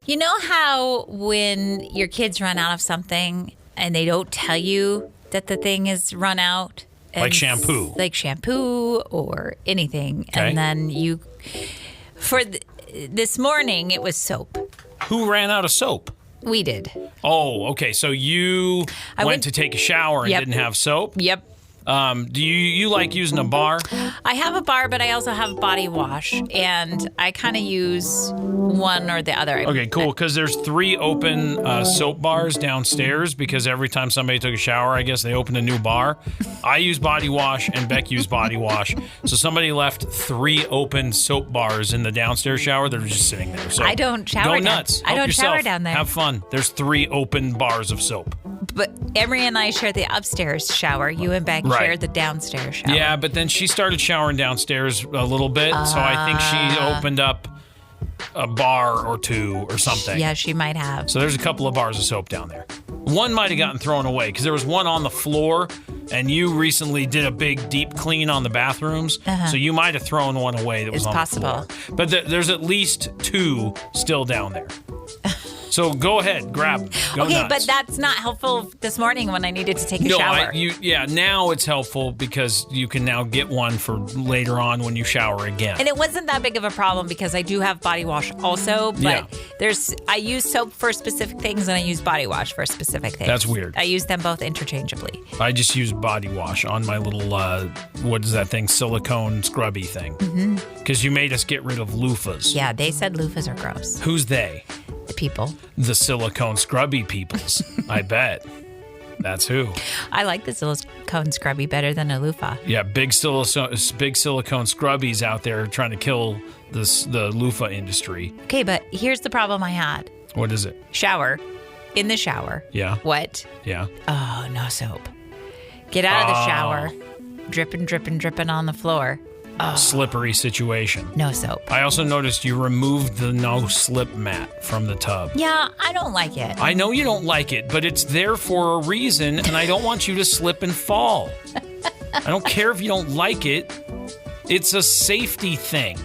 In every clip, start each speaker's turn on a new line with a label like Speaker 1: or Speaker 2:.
Speaker 1: You know how when your kids run out of something and they don't tell you that the thing is run out?
Speaker 2: Like shampoo.
Speaker 1: Like shampoo or anything.
Speaker 2: Okay.
Speaker 1: And then this morning, it was soap.
Speaker 2: Who ran out of soap?
Speaker 1: We did.
Speaker 2: Oh, okay. So you went to take a shower and
Speaker 1: Yep.
Speaker 2: didn't have soap?
Speaker 1: Yep.
Speaker 2: Do you like using a bar?
Speaker 1: I have a bar, but I also have body wash, and I kind of use one or the other.
Speaker 2: Okay, cool, because there's 3 open soap bars downstairs because every time somebody took a shower, I guess they opened a new bar. I use body wash, and Beck used body wash. So somebody left 3 open soap bars in the downstairs shower. They're just sitting there. So
Speaker 1: I don't shower
Speaker 2: Go nuts.
Speaker 1: I don't
Speaker 2: yourself.
Speaker 1: shower down there.
Speaker 2: Have fun. There's 3 open bars of soap.
Speaker 1: But Emery and I share the upstairs shower. You and Beck share the downstairs shower.
Speaker 2: Yeah, but then she started showering downstairs a little bit, so I think she opened up a bar or 2 or something.
Speaker 1: Yeah, she might have.
Speaker 2: So there's a couple of bars of soap down there. One might have gotten thrown away because there was one on the floor, and you recently did a big deep clean on the bathrooms, so you might have thrown one away that was on the floor. But there's at least 2 still down there. So go ahead, grab them. Go
Speaker 1: okay,
Speaker 2: nuts.
Speaker 1: but that's not helpful this morning when I needed to take a shower.
Speaker 2: Now it's helpful because you can now get one for later on when you shower again.
Speaker 1: And it wasn't that big of a problem because I do have body wash also, but I use soap for specific things and I use body wash for specific things.
Speaker 2: That's weird.
Speaker 1: I use them both interchangeably.
Speaker 2: I just use body wash on my little, what is that thing, silicone scrubby thing. Because you made us get rid of loofahs.
Speaker 1: Yeah, they said loofahs are gross.
Speaker 2: Who's they?
Speaker 1: The people.
Speaker 2: The silicone scrubby peoples, I bet. That's who.
Speaker 1: I like the silicone scrubby better than a loofah.
Speaker 2: Yeah, big silicone scrubbies out there trying to kill the loofah industry.
Speaker 1: Okay, but here's the problem I had.
Speaker 2: What is it?
Speaker 1: Shower. In the shower.
Speaker 2: Yeah.
Speaker 1: Wet.
Speaker 2: Yeah.
Speaker 1: Oh, no soap. Get out of the shower. Dripping, dripping, dripping on the floor. Oh.
Speaker 2: Slippery situation.
Speaker 1: No soap.
Speaker 2: I also noticed you removed the no slip mat from the tub.
Speaker 1: Yeah, I don't like it.
Speaker 2: I know you don't like it, but it's there for a reason, and I don't want you to slip and fall. I don't care if you don't like it. It's a safety thing.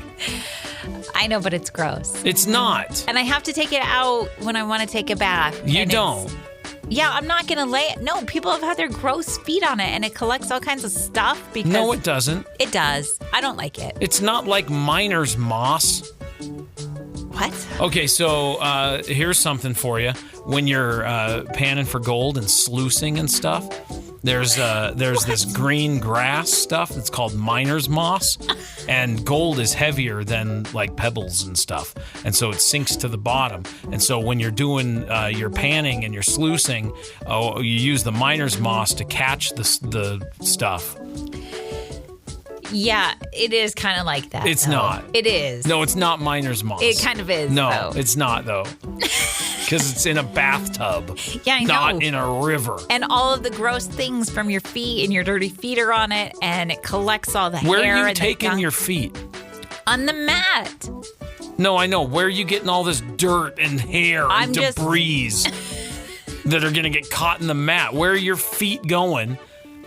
Speaker 1: I know, but it's gross.
Speaker 2: It's not.
Speaker 1: And I have to take it out when I want to take a bath.
Speaker 2: You don't.
Speaker 1: Yeah, I'm not going to lay it. No, people have had their gross feet on it, and it collects all kinds of stuff. Because
Speaker 2: no, it doesn't.
Speaker 1: It does. I don't like it.
Speaker 2: It's not like miner's moss.
Speaker 1: What?
Speaker 2: Okay, so here's something for you. When you're panning for gold and sluicing and stuff, there's this green grass stuff that's called miner's moss, and gold is heavier than like pebbles and stuff, and so it sinks to the bottom. And so when you're doing your panning and your sluicing, you use the miner's moss to catch the stuff.
Speaker 1: Yeah, it is kind of like that.
Speaker 2: It's not.
Speaker 1: It is.
Speaker 2: No, it's not miner's moss.
Speaker 1: It kind of is.
Speaker 2: No,
Speaker 1: though.
Speaker 2: It's not though. Because it's in a bathtub.
Speaker 1: Yeah, I know.
Speaker 2: Not in a river.
Speaker 1: And all of the gross things from your feet and your dirty feet are on it, and it collects all the hair.
Speaker 2: Where are you
Speaker 1: and
Speaker 2: taking your feet?
Speaker 1: On the mat.
Speaker 2: No, I know. Where are you getting all this dirt and hair and debris that are going to get caught in the mat? Where are your feet going?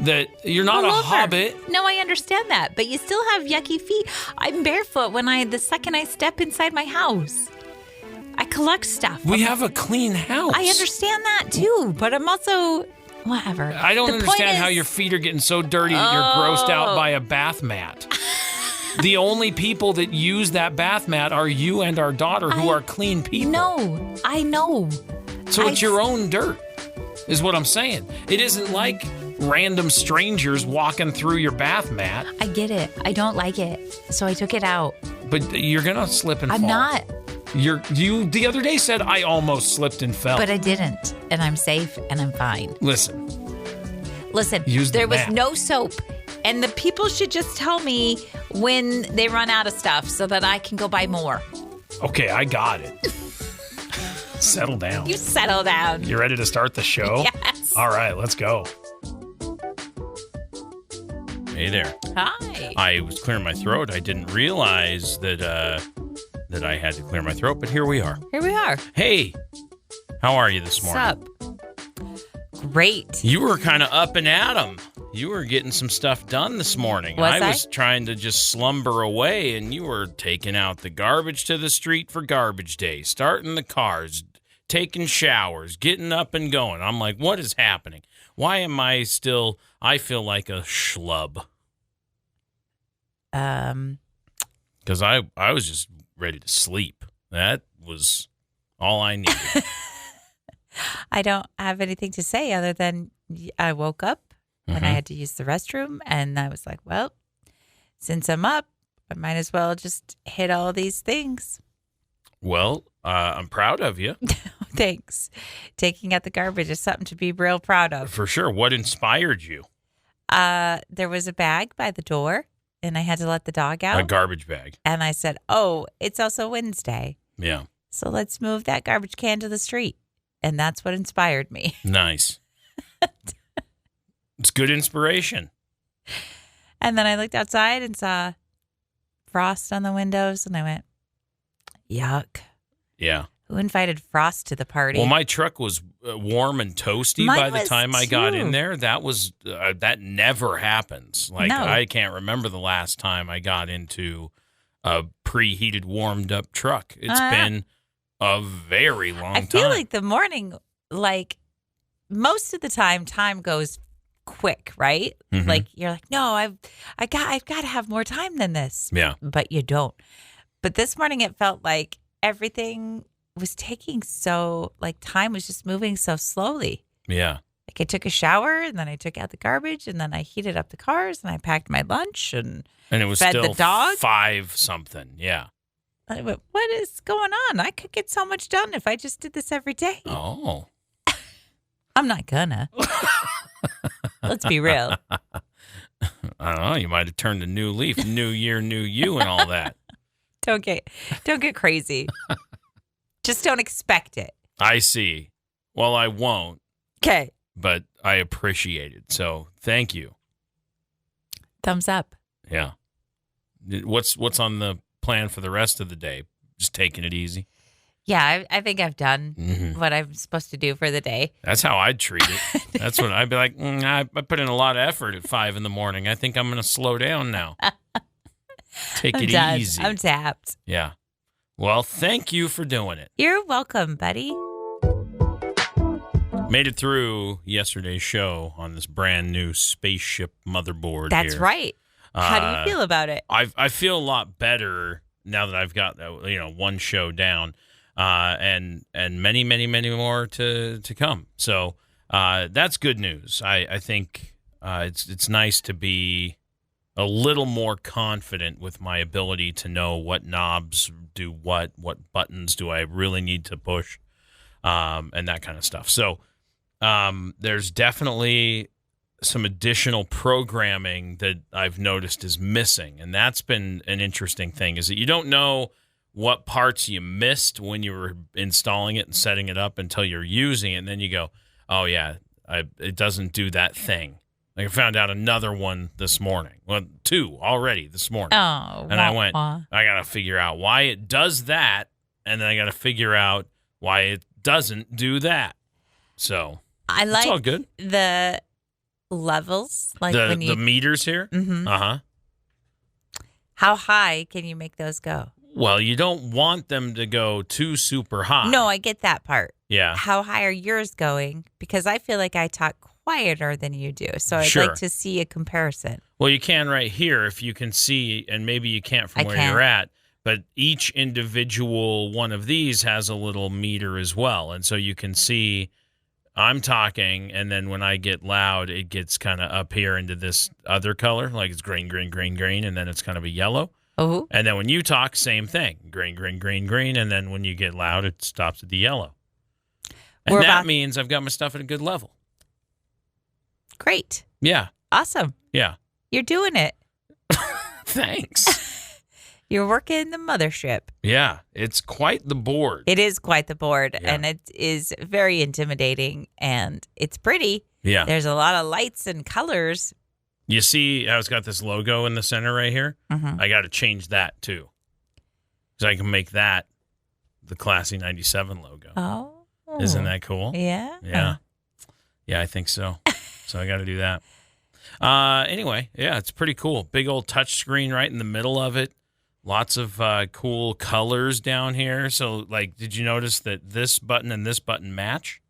Speaker 2: That you're not a hobbit.
Speaker 1: No, I understand that, but you still have yucky feet. I'm barefoot the second I step inside my house. I collect stuff.
Speaker 2: We have a clean house.
Speaker 1: I understand that too, but I'm also whatever.
Speaker 2: I don't understand how your feet are getting so dirty that you're grossed out by a bath mat. The only people that use that bath mat are you and our daughter, who are clean people.
Speaker 1: No, I know.
Speaker 2: So it's your own dirt, is what I'm saying. It isn't like random strangers walking through your bath mat.
Speaker 1: I get it. I don't like it. So I took it out.
Speaker 2: But you're going to slip and fall.
Speaker 1: I'm not.
Speaker 2: You the other day said I almost slipped and fell.
Speaker 1: But I didn't. And I'm safe and I'm fine.
Speaker 2: Listen.
Speaker 1: There was no soap. And the people should just tell me when they run out of stuff so that I can go buy more.
Speaker 2: Okay, I got it. Settle down.
Speaker 1: You settle down.
Speaker 2: You ready to start the show?
Speaker 1: Yes.
Speaker 2: All right, let's go. Hey there.
Speaker 1: Hi.
Speaker 2: I was clearing my throat. I didn't realize that I had to clear my throat, but here we are.
Speaker 1: Here we are.
Speaker 2: Hey, how are you this morning?
Speaker 1: What's up? Great.
Speaker 2: You were kind of up and at 'em. You were getting some stuff done this morning.
Speaker 1: Was I?
Speaker 2: was trying to just slumber away, and you were taking out the garbage to the street for garbage day, starting the cars, taking showers, getting up and going. I'm like, what is happening? Why am I feel like a schlub? Because I was just ready to sleep. That was all I needed.
Speaker 1: I don't have anything to say other than I woke up and I had to use the restroom, and I was like, well, since I'm up, I might as well just hit all these things.
Speaker 2: Well, I'm proud of you.
Speaker 1: Thanks. Taking out the garbage is something to be real proud of.
Speaker 2: For sure. What inspired you?
Speaker 1: There was a bag by the door, and I had to let the dog out.
Speaker 2: A garbage bag.
Speaker 1: And I said, oh, it's also Wednesday.
Speaker 2: Yeah.
Speaker 1: So let's move that garbage can to the street. And that's what inspired me.
Speaker 2: Nice. It's good inspiration.
Speaker 1: And then I looked outside and saw frost on the windows, and I went, yuck.
Speaker 2: Yeah.
Speaker 1: Who invited frost to the party?
Speaker 2: Well, my truck was warm and toasty by the time I got in there. That was that never happens. Like,
Speaker 1: No.
Speaker 2: I can't remember the last time I got into a preheated, warmed up truck. It's been a very long time.
Speaker 1: I feel like the morning, like most of the time goes quick, right?
Speaker 2: Mhm.
Speaker 1: Like you're like, no, I've got to have more time than this.
Speaker 2: Yeah.
Speaker 1: But you don't. But this morning it felt like everything was taking time was just moving so slowly.
Speaker 2: Yeah.
Speaker 1: Like I took a shower, and then I took out the garbage, and then I heated up the cars, and I packed my lunch and
Speaker 2: And it was
Speaker 1: fed
Speaker 2: still
Speaker 1: the dog.
Speaker 2: 5 something. Yeah.
Speaker 1: I went, what is going on? I could get so much done if I just did this every day.
Speaker 2: Oh.
Speaker 1: I'm not gonna. Let's be real.
Speaker 2: I don't know. You might have turned a new leaf. New year, new you, and all that.
Speaker 1: Don't get crazy. Just don't expect it.
Speaker 2: I see. Well, I won't,
Speaker 1: Okay.
Speaker 2: but I appreciate it. So thank you.
Speaker 1: Thumbs up.
Speaker 2: Yeah. What's on the plan for the rest of the day? Just taking it easy.
Speaker 1: Yeah, I think I've done
Speaker 2: Mm-hmm.
Speaker 1: what I'm supposed to do for the day.
Speaker 2: That's how I'd treat it. That's what I'd be like. I put in a lot of effort at 5 a.m. I think I'm going to slow down now. Take
Speaker 1: I'm
Speaker 2: it
Speaker 1: done.
Speaker 2: easy.
Speaker 1: I'm tapped.
Speaker 2: Yeah. Well, thank you for doing it.
Speaker 1: You're welcome, buddy.
Speaker 2: Made it through yesterday's show on this brand new spaceship motherboard.
Speaker 1: That's
Speaker 2: here.
Speaker 1: right. How do you feel about it?
Speaker 2: I feel a lot better now that I've got one show down, and many more to come. So that's good news. I think it's nice to be a little more confident with my ability to know what knobs do what buttons do I really need to push, and that kind of stuff. So there's definitely some additional programming that I've noticed is missing, and that's been an interesting thing, is that you don't know what parts you missed when you were installing it and setting it up until you're using it, and then you go, oh yeah, it doesn't do that thing. Like I found out another one this morning. Well, 2 already this morning.
Speaker 1: Oh,
Speaker 2: and I went, I got to figure out why it does that, and then I got to figure out why it doesn't do that. So
Speaker 1: I like
Speaker 2: it's all good.
Speaker 1: the levels, like when you
Speaker 2: the meters here.
Speaker 1: Mhm.
Speaker 2: Uh-huh.
Speaker 1: How high can you make those go?
Speaker 2: Well, you don't want them to go too super high.
Speaker 1: No, I get that part.
Speaker 2: Yeah.
Speaker 1: How high are yours going? Because I feel like I talk quieter than you do. So I'd
Speaker 2: Sure.
Speaker 1: like to see a comparison.
Speaker 2: Well, you can right here if you can see, and maybe you can't from
Speaker 1: I
Speaker 2: where
Speaker 1: can't.
Speaker 2: you're at, but each individual one of these has a little meter as well. And so you can see I'm talking, and then when I get loud, it gets kind of up here into this other color, like it's green, and then it's kind of a yellow.
Speaker 1: Oh,
Speaker 2: And then when you talk, same thing, green, and then when you get loud, it stops at the yellow. And
Speaker 1: We're
Speaker 2: that
Speaker 1: about-
Speaker 2: means I've got my stuff at a good level.
Speaker 1: great.
Speaker 2: Yeah,
Speaker 1: Awesome.
Speaker 2: yeah.
Speaker 1: You're doing it.
Speaker 2: Thanks.
Speaker 1: You're working the mothership.
Speaker 2: Yeah, it's quite the board.
Speaker 1: It is quite the board,
Speaker 2: Yeah.
Speaker 1: and it is very intimidating, and it's pretty.
Speaker 2: Yeah.
Speaker 1: There's a lot of lights and colors.
Speaker 2: You see how it's got this logo in the center right here?
Speaker 1: Mhm.
Speaker 2: I got to change that too. Because I can make that the Classy 97 logo.
Speaker 1: Oh.
Speaker 2: Isn't that cool?
Speaker 1: Yeah.
Speaker 2: Yeah. Yeah, I think so. So I got to do that. Anyway, yeah, it's pretty cool. Big old touch screen right in the middle of it. Lots of cool colors down here. So, like, did you notice that this button and this button match?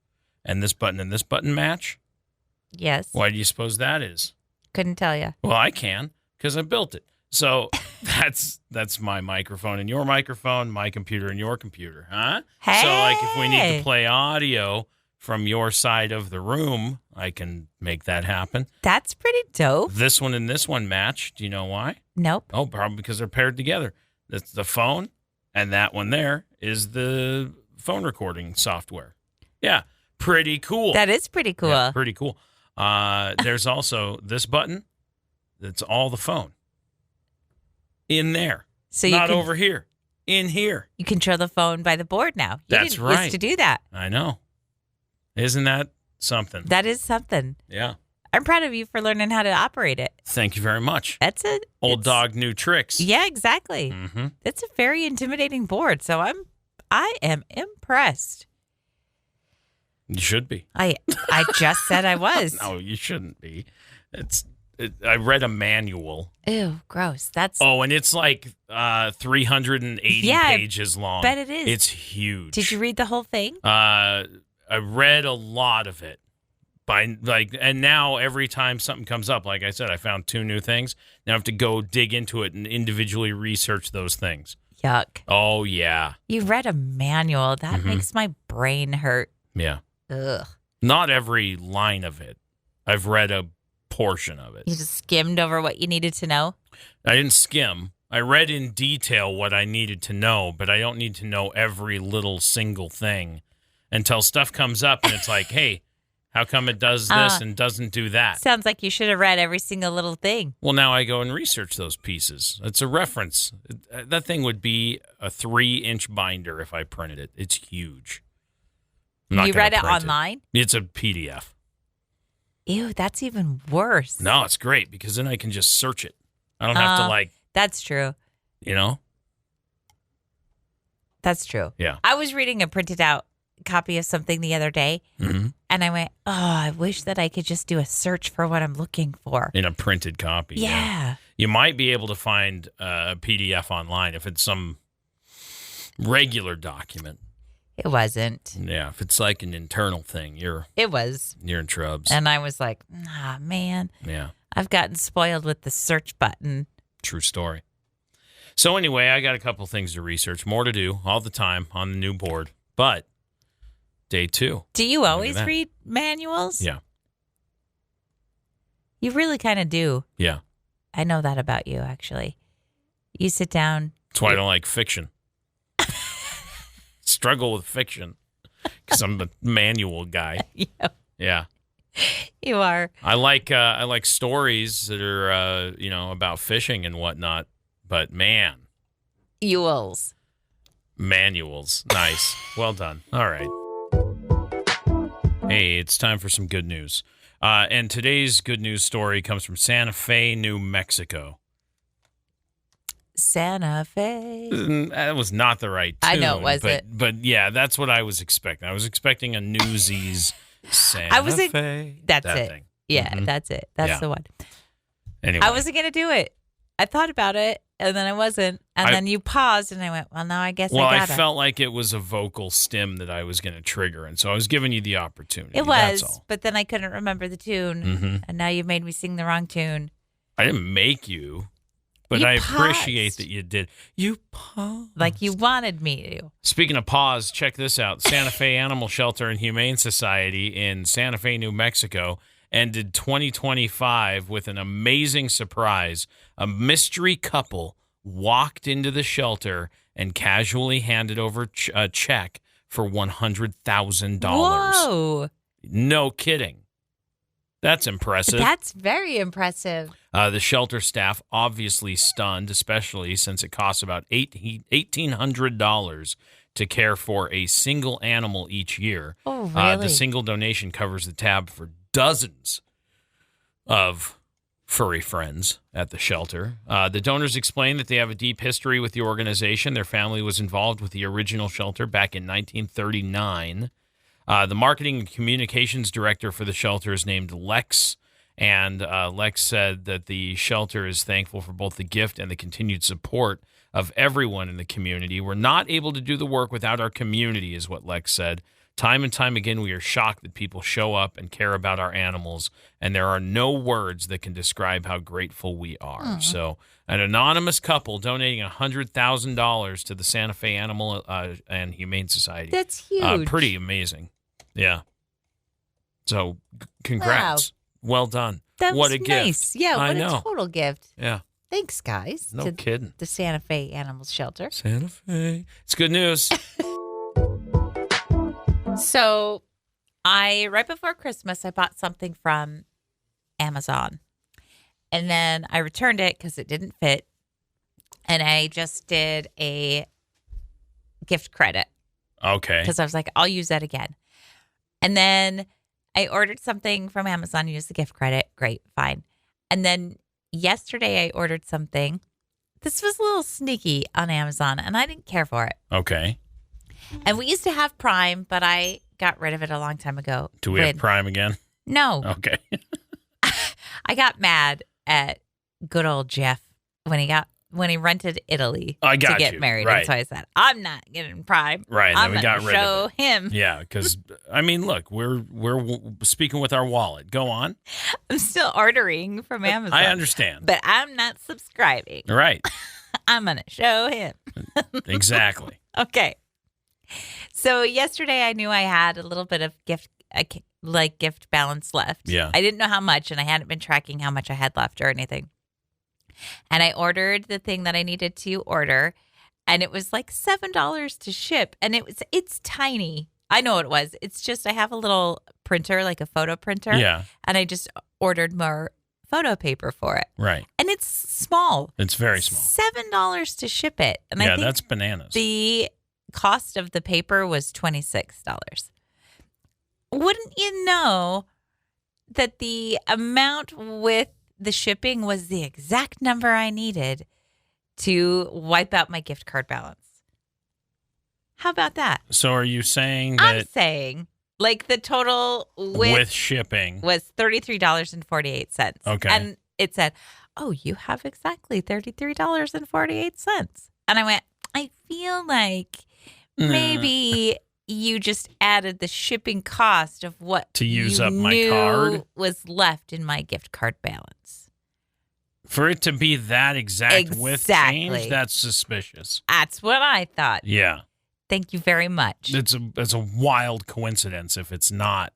Speaker 2: And this button and this button match?
Speaker 1: Yes.
Speaker 2: Why do you suppose that is?
Speaker 1: Couldn't tell you.
Speaker 2: Well, I can, because I built it. So that's my microphone and your microphone, my computer and your computer, huh?
Speaker 1: Hey.
Speaker 2: So, like, if we need to play audio from your side of the room, I can make that happen.
Speaker 1: That's pretty dope.
Speaker 2: This one and this one match. Do you know why?
Speaker 1: Nope.
Speaker 2: Oh, probably because they're paired together. That's the phone, and that one there is the phone recording software. Yeah, pretty cool.
Speaker 1: That is pretty cool.
Speaker 2: Yeah, pretty cool. There's also this button that's all the phone. In there.
Speaker 1: So
Speaker 2: not over here. In here.
Speaker 1: You control the phone by the board now. You
Speaker 2: That's
Speaker 1: didn't
Speaker 2: right.
Speaker 1: used to do that.
Speaker 2: I know. Isn't that something?
Speaker 1: That is something.
Speaker 2: Yeah.
Speaker 1: I'm proud of you for learning how to operate it.
Speaker 2: Thank you very much.
Speaker 1: That's it.
Speaker 2: Old dog, new tricks.
Speaker 1: Yeah, exactly.
Speaker 2: Mm-hmm.
Speaker 1: It's a very intimidating board, so I am impressed.
Speaker 2: You should be.
Speaker 1: I just said I was.
Speaker 2: No, you shouldn't be. I read a manual.
Speaker 1: Ew, gross. That's
Speaker 2: and it's like 380 pages long.
Speaker 1: Bet it is.
Speaker 2: It's huge.
Speaker 1: Did you read the whole thing?
Speaker 2: I read a lot of it. And now every time something comes up, like I said, I found 2 new things. Now I have to go dig into it and individually research those things.
Speaker 1: Yuck.
Speaker 2: Oh, yeah.
Speaker 1: You read a manual. That makes my brain hurt.
Speaker 2: Yeah.
Speaker 1: Ugh.
Speaker 2: Not every line of it. I've read a portion of it.
Speaker 1: You just skimmed over what you needed to know?
Speaker 2: I didn't skim. I read in detail what I needed to know, but I don't need to know every little single thing until stuff comes up and it's like, hey, how come it does this and doesn't do that?
Speaker 1: Sounds like you should have read every single little thing.
Speaker 2: Well, now I go and research those pieces. It's a reference. That thing would be a 3-inch binder if I printed it. It's huge.
Speaker 1: You read it online?
Speaker 2: It's a PDF.
Speaker 1: Ew, that's even worse.
Speaker 2: No, it's great because then I can just search it. I don't have to
Speaker 1: That's true.
Speaker 2: You know?
Speaker 1: That's true.
Speaker 2: Yeah.
Speaker 1: I was reading a printed out copy of something the other day, and I went, oh, I wish that I could just do a search for what I'm looking for.
Speaker 2: In a printed copy.
Speaker 1: Yeah.
Speaker 2: You might be able to find a PDF online if it's some regular document.
Speaker 1: It wasn't.
Speaker 2: Yeah, if it's like an internal thing,
Speaker 1: It was.
Speaker 2: you're in trubs.
Speaker 1: And I was like, man.
Speaker 2: Yeah.
Speaker 1: I've gotten spoiled with the search button.
Speaker 2: True story. So anyway, I got a couple things to research, more to do all the time on the new board. But day 2.
Speaker 1: Do you always read manuals?
Speaker 2: Yeah.
Speaker 1: You really kind of do.
Speaker 2: Yeah.
Speaker 1: I know that about you, actually. You sit down.
Speaker 2: That's why I don't like fiction. Struggle with fiction because I'm the manual guy.
Speaker 1: Yeah.
Speaker 2: Yeah.
Speaker 1: You are.
Speaker 2: I like stories that are about fishing and whatnot, but man,
Speaker 1: Ewells.
Speaker 2: manuals. Nice. Well done. All right. Hey, it's time for some good news. And today's good news story comes from Santa Fe, New Mexico.
Speaker 1: Santa Fe.
Speaker 2: That was not the right tune.
Speaker 1: I know it wasn't.
Speaker 2: But yeah, that's what I was expecting. I was expecting a Newsies Santa Fe.
Speaker 1: That's
Speaker 2: that
Speaker 1: it.
Speaker 2: thing.
Speaker 1: Yeah, that's it. That's the one.
Speaker 2: Anyway.
Speaker 1: I wasn't going to do it. I thought about it, and then I wasn't. And then you paused, and I went, well, now I guess I got it.
Speaker 2: I felt like it was a vocal stim that I was going to trigger, and so I was giving you the opportunity.
Speaker 1: It
Speaker 2: That's
Speaker 1: was,
Speaker 2: all.
Speaker 1: but then I couldn't remember the tune, and now you've made me sing the wrong tune.
Speaker 2: I didn't make you, but
Speaker 1: You
Speaker 2: I
Speaker 1: paused.
Speaker 2: appreciate that you did. You paused.
Speaker 1: Like you wanted me to.
Speaker 2: Speaking of pause, check this out. Santa Fe Animal Shelter and Humane Society in Santa Fe, New Mexico, ended 2025 with an amazing surprise. A mystery couple walked into the shelter and casually handed over a check for $100,000.
Speaker 1: Whoa.
Speaker 2: No kidding. That's impressive.
Speaker 1: That's very impressive.
Speaker 2: The shelter staff obviously stunned, especially since it costs about $1,800 to care for a single animal each year.
Speaker 1: Oh, really?
Speaker 2: The single donation covers the tab for dozens of furry friends at the shelter. The donors explain that they have a deep history with the organization. Their family was involved with the original shelter back in 1939. The marketing and communications director for the shelter is named Lex And Lex said that the shelter is thankful for both the gift and the continued support of everyone in the community. We're not able to do the work without our community, is what Lex said. Time and time again, we are shocked that people show up and care about our animals, and there are no words that can describe how grateful we are. So an anonymous couple donating $100,000 to the Santa Fe Animal and Humane Society.
Speaker 1: That's huge.
Speaker 2: Pretty amazing. Yeah. So congrats.
Speaker 1: Wow.
Speaker 2: Well done.
Speaker 1: That
Speaker 2: what
Speaker 1: was
Speaker 2: a
Speaker 1: nice.
Speaker 2: gift.
Speaker 1: Yeah,
Speaker 2: I
Speaker 1: what
Speaker 2: know.
Speaker 1: a total gift.
Speaker 2: Yeah.
Speaker 1: Thanks, guys.
Speaker 2: No kidding.
Speaker 1: The Santa Fe Animal Shelter.
Speaker 2: Santa Fe. It's good news.
Speaker 1: So right before Christmas, I bought something from Amazon. And then I returned it because it didn't fit. And I just did a gift credit.
Speaker 2: Okay.
Speaker 1: Because I was like, I'll use that again. And then I ordered something from Amazon, used the gift credit. Great, fine. And then yesterday I ordered something. This was a little sneaky on Amazon, and I didn't care for it.
Speaker 2: Okay.
Speaker 1: And we used to have Prime, but I got rid of it a long time ago.
Speaker 2: Do we have Prime again?
Speaker 1: No.
Speaker 2: Okay.
Speaker 1: I got mad at good old Jeff when he rented Italy to get married.
Speaker 2: Right.
Speaker 1: And so I said, I'm not getting Prime.
Speaker 2: Right. And
Speaker 1: I'm
Speaker 2: then we got rid
Speaker 1: show
Speaker 2: of it.
Speaker 1: him.
Speaker 2: Yeah, because I mean, look, we're speaking with our wallet. Go on.
Speaker 1: I'm still ordering from Amazon.
Speaker 2: I understand.
Speaker 1: But I'm not subscribing.
Speaker 2: Right.
Speaker 1: I'm going to show him.
Speaker 2: Exactly.
Speaker 1: Okay. So yesterday I knew I had a little bit of gift balance left.
Speaker 2: Yeah.
Speaker 1: I didn't know how much, and I hadn't been tracking how much I had left or anything. And I ordered the thing that I needed to order, and it was like $7 to ship, and it's tiny. I know what it was. It's just I have a little printer, like a photo printer.
Speaker 2: Yeah.
Speaker 1: And I just ordered more photo paper for it.
Speaker 2: Right.
Speaker 1: And it's small.
Speaker 2: It's very small.
Speaker 1: $7 to ship it. And I think
Speaker 2: that's bananas.
Speaker 1: the cost of the paper was $26. Wouldn't you know that the amount with the shipping was the exact number I needed to wipe out my gift card balance? How about that?
Speaker 2: So are you saying that
Speaker 1: I'm saying like the total
Speaker 2: with shipping
Speaker 1: was $33.48.
Speaker 2: Okay.
Speaker 1: And it said, oh, you have exactly $33.48. And I went, I feel like maybe you just added the shipping cost of what
Speaker 2: to use
Speaker 1: you
Speaker 2: up my
Speaker 1: knew
Speaker 2: card
Speaker 1: was left in my gift card balance.
Speaker 2: For it to be that exact with change, that's suspicious.
Speaker 1: That's what I thought.
Speaker 2: Yeah.
Speaker 1: Thank you very much.
Speaker 2: It's a wild coincidence if it's not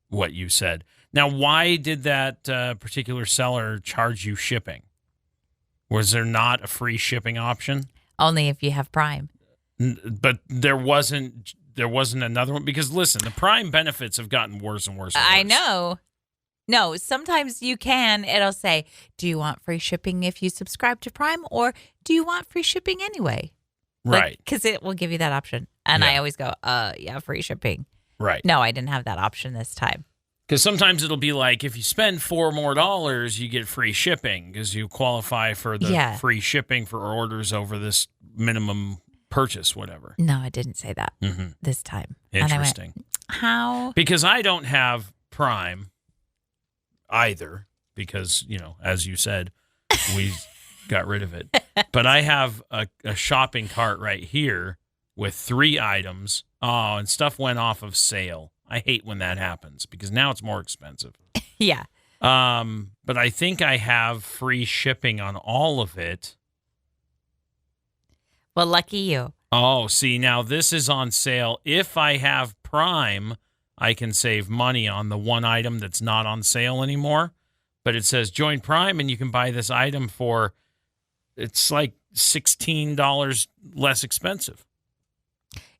Speaker 2: what you said. Now, why did that particular seller charge you shipping? Was there not a free shipping option?
Speaker 1: Only if you have Prime.
Speaker 2: But there wasn't another one? Because listen, the Prime benefits have gotten worse and worse and worse.
Speaker 1: I know. No, sometimes you can. It'll say, do you want free shipping if you subscribe to Prime, or do you want free shipping anyway?
Speaker 2: Right.
Speaker 1: Because it will give you that option. And I always go, yeah, free shipping.
Speaker 2: Right.
Speaker 1: No, I didn't have that option this time.
Speaker 2: Because sometimes it'll be like, if you spend $4 more, you get free shipping because you qualify for the free shipping for orders over this minimum purchase, whatever.
Speaker 1: No, I didn't say that this time.
Speaker 2: Interesting.
Speaker 1: And I went, how?
Speaker 2: Because I don't have Prime either because, as you said, we got rid of it. But I have a shopping cart right here with 3 items. Oh, and stuff went off of sale. I hate when that happens because now it's more expensive.
Speaker 1: Yeah.
Speaker 2: But I think I have free shipping on all of it.
Speaker 1: Well, lucky you.
Speaker 2: Oh, see, now this is on sale. If I have Prime, I can save money on the one item that's not on sale anymore. But it says join Prime and you can buy this item for, it's like $16 less expensive.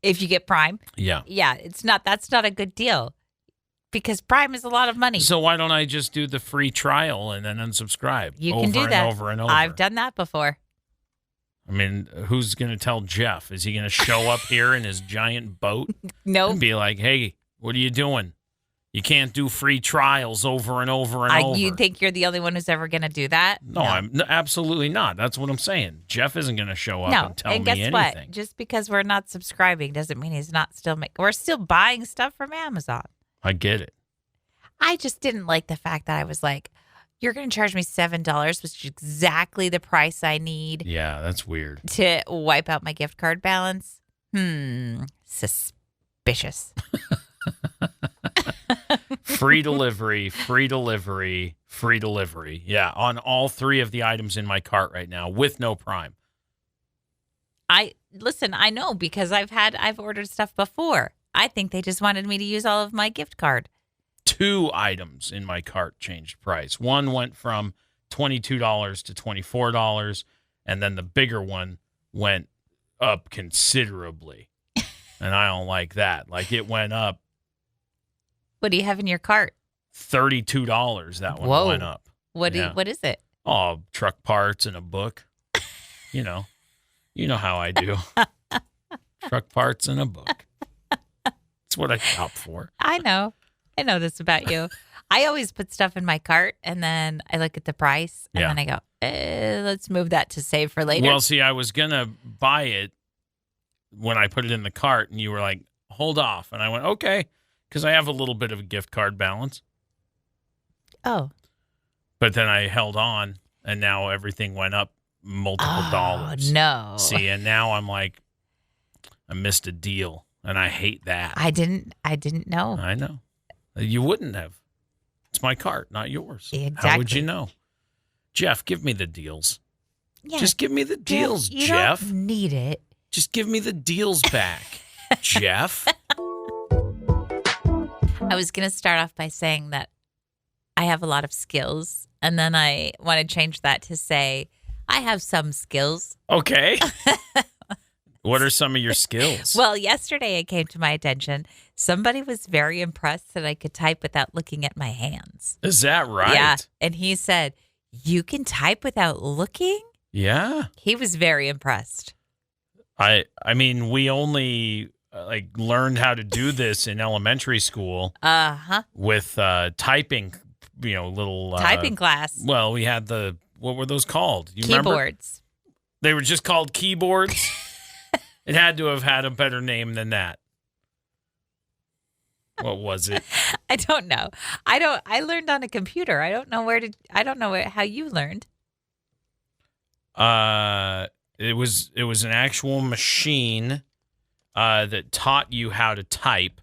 Speaker 1: If you get Prime?
Speaker 2: Yeah.
Speaker 1: Yeah, that's not a good deal because Prime is a lot of money.
Speaker 2: So why don't I just do the free trial and then unsubscribe?
Speaker 1: You can do that.
Speaker 2: Over and over.
Speaker 1: I've done that before.
Speaker 2: I mean, who's going to tell Jeff? Is he going to show up here in his giant boat?
Speaker 1: No.
Speaker 2: And be like, hey, what are you doing? You can't do free trials over and over and over.
Speaker 1: You think you're the only one who's ever going to do that?
Speaker 2: No, I'm absolutely not. That's what I'm saying. Jeff isn't going to show up and tell me anything.
Speaker 1: Guess what? Just because we're not subscribing doesn't mean he's not still making. We're still buying stuff from Amazon.
Speaker 2: I get it.
Speaker 1: I just didn't like the fact that I was like, you're going to charge me $7, which is exactly the price I need
Speaker 2: Yeah, that's weird.
Speaker 1: to wipe out my gift card balance. Suspicious.
Speaker 2: Free delivery, free delivery, free delivery. Yeah, on all 3 of the items in my cart right now with no Prime.
Speaker 1: I know because I've ordered stuff before. I think they just wanted me to use all of my gift card.
Speaker 2: 2 items in my cart changed price. One went from $22 to $24, and then the bigger one went up considerably. And I don't like that. Like, it went up
Speaker 1: What do you have in your cart?
Speaker 2: $32. That one went up.
Speaker 1: What is it?
Speaker 2: Oh, truck parts and a book. You know how I do. Truck parts and a book. That's what I shop for.
Speaker 1: I know this about you. I always put stuff in my cart and then I look at the price and then I go, let's move that to save for later.
Speaker 2: Well, see, I was going to buy it when I put it in the cart and you were like, hold off. And I went, okay, because I have a little bit of a gift card balance.
Speaker 1: Oh.
Speaker 2: But then I held on and now everything went up multiple dollars.
Speaker 1: No.
Speaker 2: See, and now I'm like, I missed a deal and I hate that.
Speaker 1: I didn't know.
Speaker 2: I know. You wouldn't have. It's my cart, not yours.
Speaker 1: Exactly.
Speaker 2: How would you know? Jeff, give me the deals.
Speaker 1: Yeah.
Speaker 2: Just give me the deals,
Speaker 1: You
Speaker 2: Jeff.
Speaker 1: don't need it.
Speaker 2: Just give me the deals back, Jeff.
Speaker 1: I was going to start off by saying that I have a lot of skills, and then I want to change that to say I have some skills.
Speaker 2: Okay. What are some of your skills?
Speaker 1: Well, yesterday it came to my attention. Somebody was very impressed that I could type without looking at my hands.
Speaker 2: Is that right?
Speaker 1: Yeah. And he said, "You can type without looking?"
Speaker 2: Yeah.
Speaker 1: He was very impressed.
Speaker 2: I mean, we only learned how to do this in elementary school. With typing, little
Speaker 1: typing class.
Speaker 2: Well, we had what were those called? You remember?
Speaker 1: Keyboards.
Speaker 2: They were just called keyboards. It had to have had a better name than that. What was it?
Speaker 1: I don't know. I learned on a computer. I don't know how you learned.
Speaker 2: It was an actual machine that taught you how to type.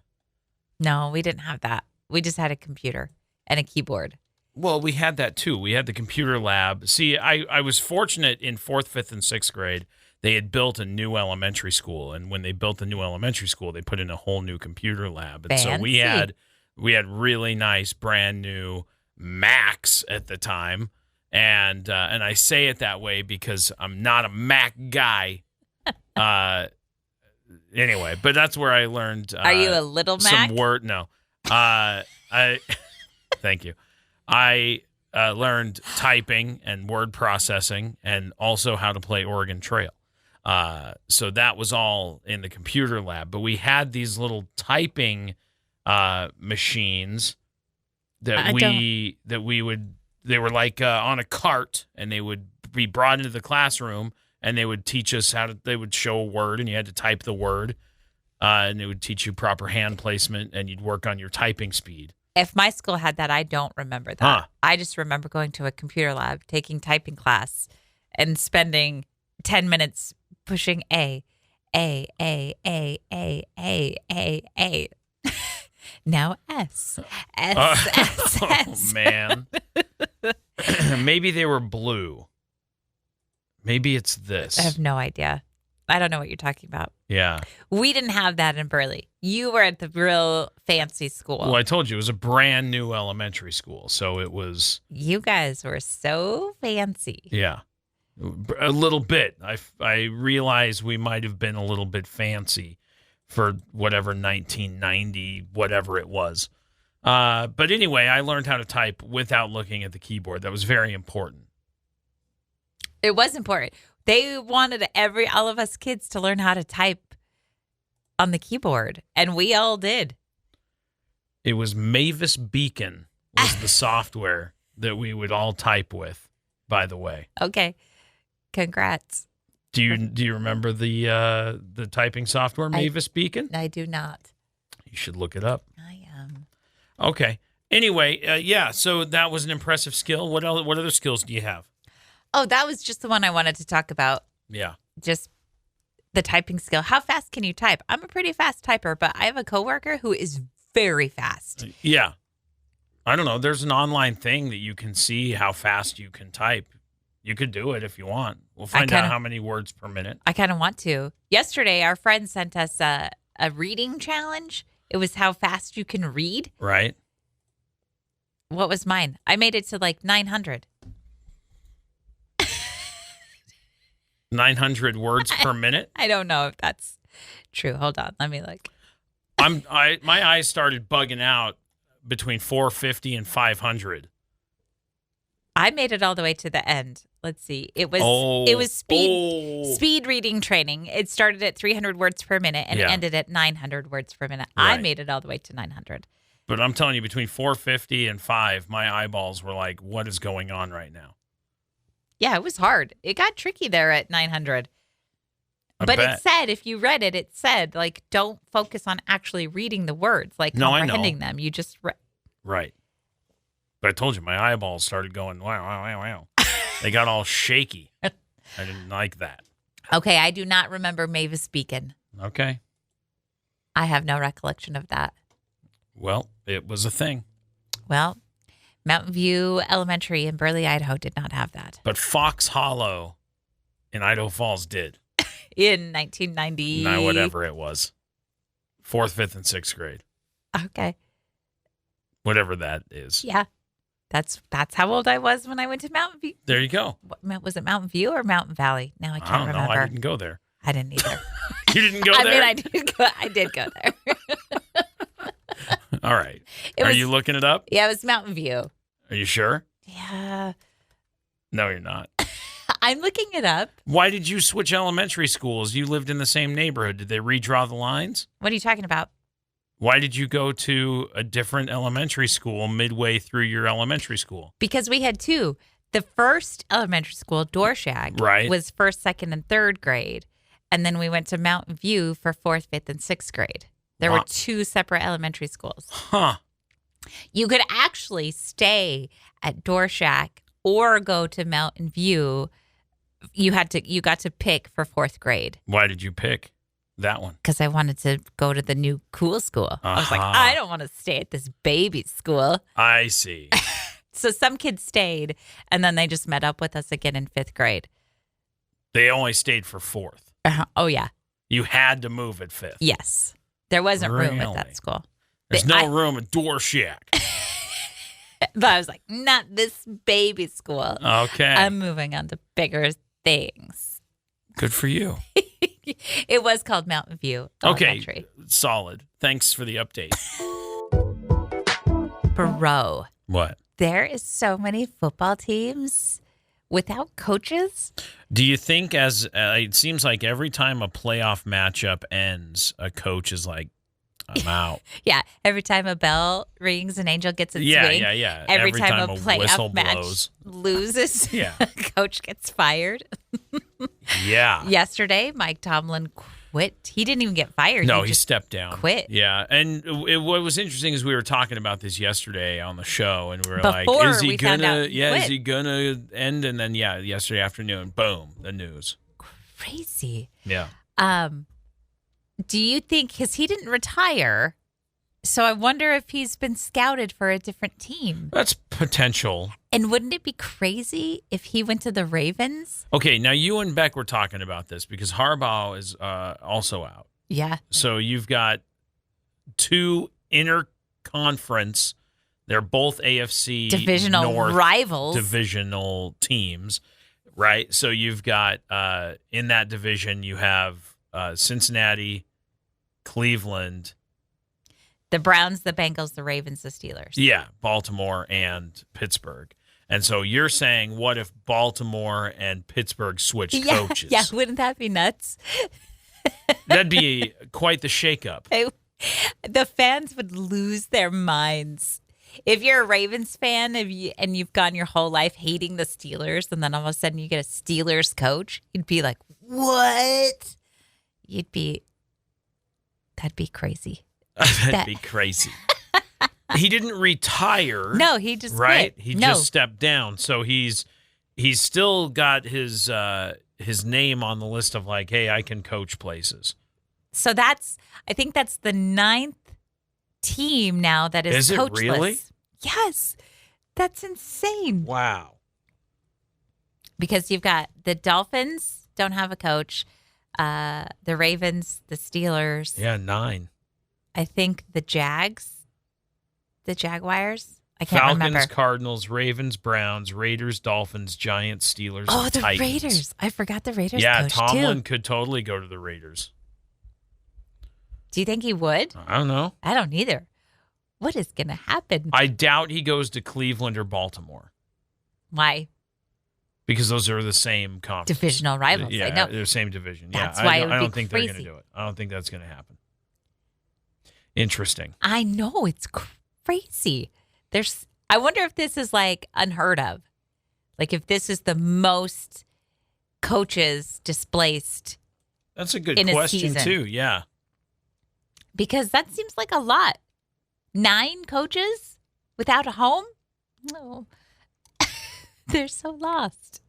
Speaker 1: No, we didn't have that. We just had a computer and a keyboard.
Speaker 2: Well, we had that too. We had the computer lab. See, I was fortunate in 4th, 5th, and 6th grade. They had built a new elementary school, and when they built the new elementary school, they put in a whole new computer lab. And so we had really nice, brand new Macs at the time, and I say it that way because I'm not a Mac guy. Anyway, but that's where I learned.
Speaker 1: Are you a little Mac?
Speaker 2: Some word? No. Thank you. I learned typing and word processing, and also how to play Oregon Trail. So that was all in the computer lab. But we had these little typing machines that they were like on a cart, and they would be brought into the classroom, and they would teach us they would show a word, and you had to type the word, and they would teach you proper hand placement, and you'd work on your typing speed.
Speaker 1: If my school had that, I don't remember that.
Speaker 2: Huh.
Speaker 1: I just remember going to a computer lab, taking typing class, and spending 10 minutes pushing A. Now S. S.
Speaker 2: Oh, man. Maybe they were blue. Maybe it's this.
Speaker 1: I have no idea. I don't know what you're talking about.
Speaker 2: Yeah.
Speaker 1: We didn't have that in Burley. You were at the real fancy school.
Speaker 2: Well, I told you it was a brand new elementary school, so it was.
Speaker 1: You guys were so fancy.
Speaker 2: Yeah, a little bit. I realize we might have been a little bit fancy for whatever 1990, whatever it was. But anyway, I learned how to type without looking at the keyboard. That was very important.
Speaker 1: It was important. They wanted all of us kids to learn how to type on the keyboard, and we all did.
Speaker 2: It was Mavis Beacon was the software that we would all type with, by the way.
Speaker 1: Okay. Congrats.
Speaker 2: Do you remember the typing software, Mavis Beacon?
Speaker 1: I do not.
Speaker 2: You should look it up.
Speaker 1: I am.
Speaker 2: Okay. Anyway, yeah, so that was an impressive skill. What other skills do you have?
Speaker 1: Oh, that was just the one I wanted to talk about.
Speaker 2: Yeah.
Speaker 1: Just the typing skill. How fast can you type? I'm a pretty fast typer, but I have a coworker who is very fast.
Speaker 2: Yeah. I don't know. There's an online thing that you can see how fast you can type. You could do it if you want. We'll find out how many words per minute.
Speaker 1: I kind of want to. Yesterday, our friend sent us a reading challenge. It was how fast you can read.
Speaker 2: Right.
Speaker 1: What was mine? I made it to like 900.
Speaker 2: 900 words per minute?
Speaker 1: I don't know if that's true. Hold on. Let me look.
Speaker 2: My eyes started bugging out between 450 and 500.
Speaker 1: I made it all the way to the end. Let's see. It was speed reading training. It started at 300 words per minute and it ended at 900 words per minute. Right. I made it all the way to 900.
Speaker 2: But I'm telling you, between 450 and 5, my eyeballs were like, what is going on right now?
Speaker 1: Yeah, it was hard. It got tricky there at 900. But it said, if you read it, it said, like, don't focus on actually reading the words, like comprehending them. You just
Speaker 2: Right. But I told you, my eyeballs started going, wow, wow, wow, wow. They got all shaky. I didn't like that.
Speaker 1: Okay, I do not remember Mavis Beacon.
Speaker 2: Okay.
Speaker 1: I have no recollection of that.
Speaker 2: Well, it was a thing.
Speaker 1: Well, Mountain View Elementary in Burley, Idaho did not have that.
Speaker 2: But Fox Hollow in Idaho Falls did.
Speaker 1: In 1990.
Speaker 2: Whatever it was. 4th, 5th, and 6th grade.
Speaker 1: Okay.
Speaker 2: Whatever that is.
Speaker 1: Yeah. That's how old I was when I went to Mountain View.
Speaker 2: There you go.
Speaker 1: Was it Mountain View or Mountain Valley? Now I can't remember.
Speaker 2: I didn't go there.
Speaker 1: I didn't either.
Speaker 2: You didn't go there?
Speaker 1: I did go there.
Speaker 2: All right. Are you looking it up?
Speaker 1: Yeah, it was Mountain View.
Speaker 2: Are you sure?
Speaker 1: Yeah.
Speaker 2: No, you're not.
Speaker 1: I'm looking it up.
Speaker 2: Why did you switch elementary schools? You lived in the same neighborhood. Did they redraw the lines?
Speaker 1: What are you talking about?
Speaker 2: Why did you go to a different elementary school midway through your elementary school?
Speaker 1: Because we had two. The first elementary school, Dorshag, was 1st, 2nd, and 3rd grade. And then we went to Mountain View for 4th, 5th, and 6th grade. There were two separate elementary schools.
Speaker 2: Huh.
Speaker 1: You could actually stay at Dorshag or go to Mountain View. You got to pick for 4th grade.
Speaker 2: Why did you pick that one?
Speaker 1: Because I wanted to go to the new cool school. I was like, I don't want to stay at this baby school.
Speaker 2: I see.
Speaker 1: So some kids stayed, and then they just met up with us again in 5th grade.
Speaker 2: They only stayed for 4th.
Speaker 1: Oh, yeah.
Speaker 2: You had to move at 5th.
Speaker 1: Yes. There wasn't room at that school.
Speaker 2: There's no room at Dorshag.
Speaker 1: But I was like, not this baby school.
Speaker 2: Okay.
Speaker 1: I'm moving on to bigger things.
Speaker 2: Good for you.
Speaker 1: It was called Mountain View Elementary.
Speaker 2: Okay, solid. Thanks for the update.
Speaker 1: Bro.
Speaker 2: What?
Speaker 1: There is so many football teams without coaches.
Speaker 2: Do you think it seems like every time a playoff matchup ends, a coach is like, I'm out.
Speaker 1: Yeah. Every time a bell rings, an angel gets its wing.
Speaker 2: Yeah.
Speaker 1: Every time a playoff match loses, a coach gets fired.
Speaker 2: Yeah.
Speaker 1: Yesterday, Mike Tomlin quit. He didn't even get fired.
Speaker 2: No, he stepped down.
Speaker 1: Quit.
Speaker 2: Yeah. And what was interesting is we were talking about this yesterday on the show, and we were like, is he gonna end? And then yesterday afternoon, boom, the news.
Speaker 1: Crazy.
Speaker 2: Yeah.
Speaker 1: Do you think, because he didn't retire, so I wonder if he's been scouted for a different team?
Speaker 2: That's potential.
Speaker 1: And wouldn't it be crazy if he went to the Ravens?
Speaker 2: Okay, now you and Beck were talking about this because Harbaugh is also out.
Speaker 1: Yeah.
Speaker 2: So you've got two interconference, they're both AFC
Speaker 1: divisional
Speaker 2: North
Speaker 1: rivals.
Speaker 2: Divisional teams, right? So you've got, in that division, you have Cincinnati, Cleveland,
Speaker 1: the Browns, the Bengals, the Ravens, the Steelers.
Speaker 2: Yeah, Baltimore and Pittsburgh. And so you're saying, what if Baltimore and Pittsburgh switched coaches?
Speaker 1: Yeah, wouldn't that be nuts?
Speaker 2: That'd be quite the shakeup.
Speaker 1: The fans would lose their minds. If you're a Ravens fan and you've gone your whole life hating the Steelers, and then all of a sudden you get a Steelers coach, you'd be like, what? That'd be crazy.
Speaker 2: That'd be crazy. He didn't retire.
Speaker 1: No, he just
Speaker 2: right.
Speaker 1: quit.
Speaker 2: He
Speaker 1: No.
Speaker 2: just stepped down. So he's still got his name on the list of like, hey, I can coach places.
Speaker 1: So I think that's the 9th team now that is coachless.
Speaker 2: Is it really?
Speaker 1: Yes. That's insane.
Speaker 2: Wow.
Speaker 1: Because you've got the Dolphins don't have a coach, the Ravens, the Steelers.
Speaker 2: Yeah, 9.
Speaker 1: I think the Jaguars. I can't
Speaker 2: Falcons,
Speaker 1: remember.
Speaker 2: Cardinals, Ravens, Browns, Raiders, Dolphins, Giants, Steelers,
Speaker 1: Oh,
Speaker 2: and
Speaker 1: the
Speaker 2: Titans.
Speaker 1: Raiders. I forgot the Raiders
Speaker 2: Yeah,
Speaker 1: coach,
Speaker 2: Tomlin
Speaker 1: too.
Speaker 2: could totally go to the Raiders.
Speaker 1: Do you think he would?
Speaker 2: I don't know.
Speaker 1: I don't either. What is going to happen?
Speaker 2: I doubt he goes to Cleveland or Baltimore
Speaker 1: Why?
Speaker 2: because those are the same conference.
Speaker 1: Divisional rivals.
Speaker 2: Yeah,
Speaker 1: I know.
Speaker 2: they're same division.
Speaker 1: That's
Speaker 2: yeah,
Speaker 1: why it would
Speaker 2: I
Speaker 1: be
Speaker 2: don't think they're going to
Speaker 1: crazy.
Speaker 2: do it. I don't think that's going to happen. Interesting.
Speaker 1: I know. It's crazy. I wonder if this is like unheard of. Like if this is the most coaches displaced,
Speaker 2: That's a good
Speaker 1: in a
Speaker 2: question
Speaker 1: season.
Speaker 2: too. Yeah.
Speaker 1: because that seems like a lot. 9 coaches without a home? No. They're so lost.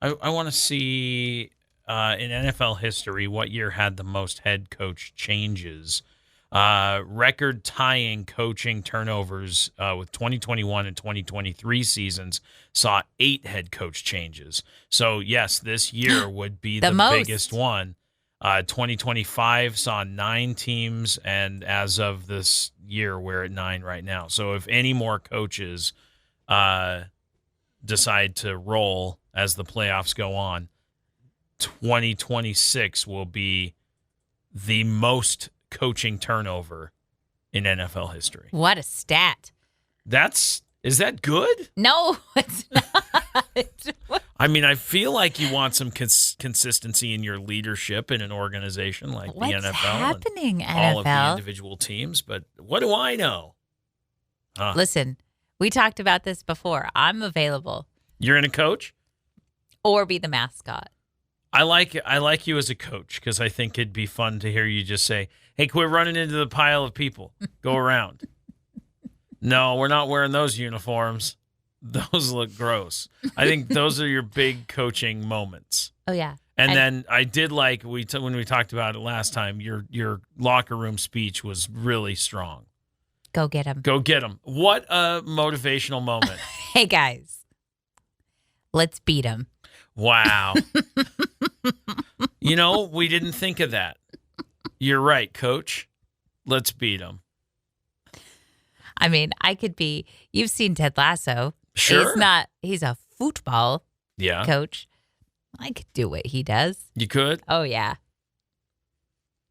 Speaker 2: I want to see in NFL history what year had the most head coach changes. Record tying coaching turnovers with 2021 and 2023 seasons saw 8 head coach changes. So, yes, this year would be the biggest one. 2025 saw 9 teams, and as of this year, we're at 9 right now. So if any more coaches decide to roll as the playoffs go on, 2026 will be the most coaching turnover in NFL history.
Speaker 1: What a stat.
Speaker 2: Is that good?
Speaker 1: No, it's not.
Speaker 2: I mean, I feel like you want some consistency in your leadership in an organization like
Speaker 1: What's
Speaker 2: the NFL.
Speaker 1: happening, NFL?
Speaker 2: All of the individual teams, but what do I know?
Speaker 1: Listen, we talked about this before. I'm available.
Speaker 2: You're in a coach?
Speaker 1: Or be the mascot.
Speaker 2: I like you as a coach because I think it'd be fun to hear you just say, hey, quit running into the pile of people. Go around. No, we're not wearing those uniforms. Those look gross. I think those are your big coaching moments.
Speaker 1: Oh, yeah.
Speaker 2: And then I did like when we talked about it last time, your locker room speech was really strong.
Speaker 1: Go get him.
Speaker 2: Go get him. What a motivational moment.
Speaker 1: Hey, guys. Let's beat him.
Speaker 2: Wow. We didn't think of that. You're right, coach. Let's beat him.
Speaker 1: I mean, I could be. You've seen Ted Lasso.
Speaker 2: Sure.
Speaker 1: He's a football
Speaker 2: Yeah.
Speaker 1: coach. I could do what he does.
Speaker 2: You could?
Speaker 1: Oh, yeah.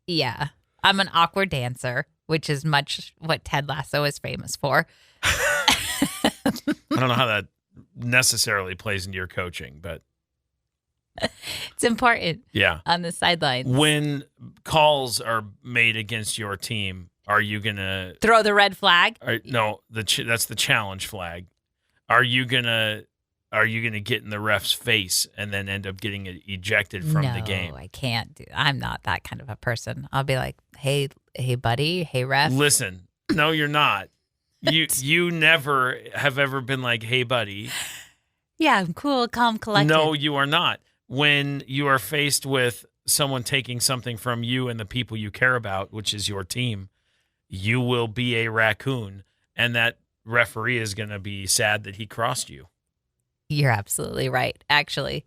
Speaker 1: Yeah. I'm an awkward dancer, which is much what Ted Lasso is famous for.
Speaker 2: I don't know how that necessarily plays into your coaching, but
Speaker 1: It's important
Speaker 2: yeah.
Speaker 1: on the sidelines.
Speaker 2: When calls are made against your team, are you gonna
Speaker 1: Throw the red flag?
Speaker 2: no? That's the challenge flag. Are you gonna get in the ref's face and then end up getting ejected from the game?
Speaker 1: No, I can't do. I'm not that kind of a person. I'll be like, hey, buddy, hey, ref.
Speaker 2: Listen, no, you're not. You never have ever been like, hey, buddy.
Speaker 1: Yeah, I'm cool, calm, collected.
Speaker 2: No, you are not. When you are faced with someone taking something from you and the people you care about, which is your team, you will be a raccoon, and that referee is going to be sad that he crossed you.
Speaker 1: You're absolutely right, actually.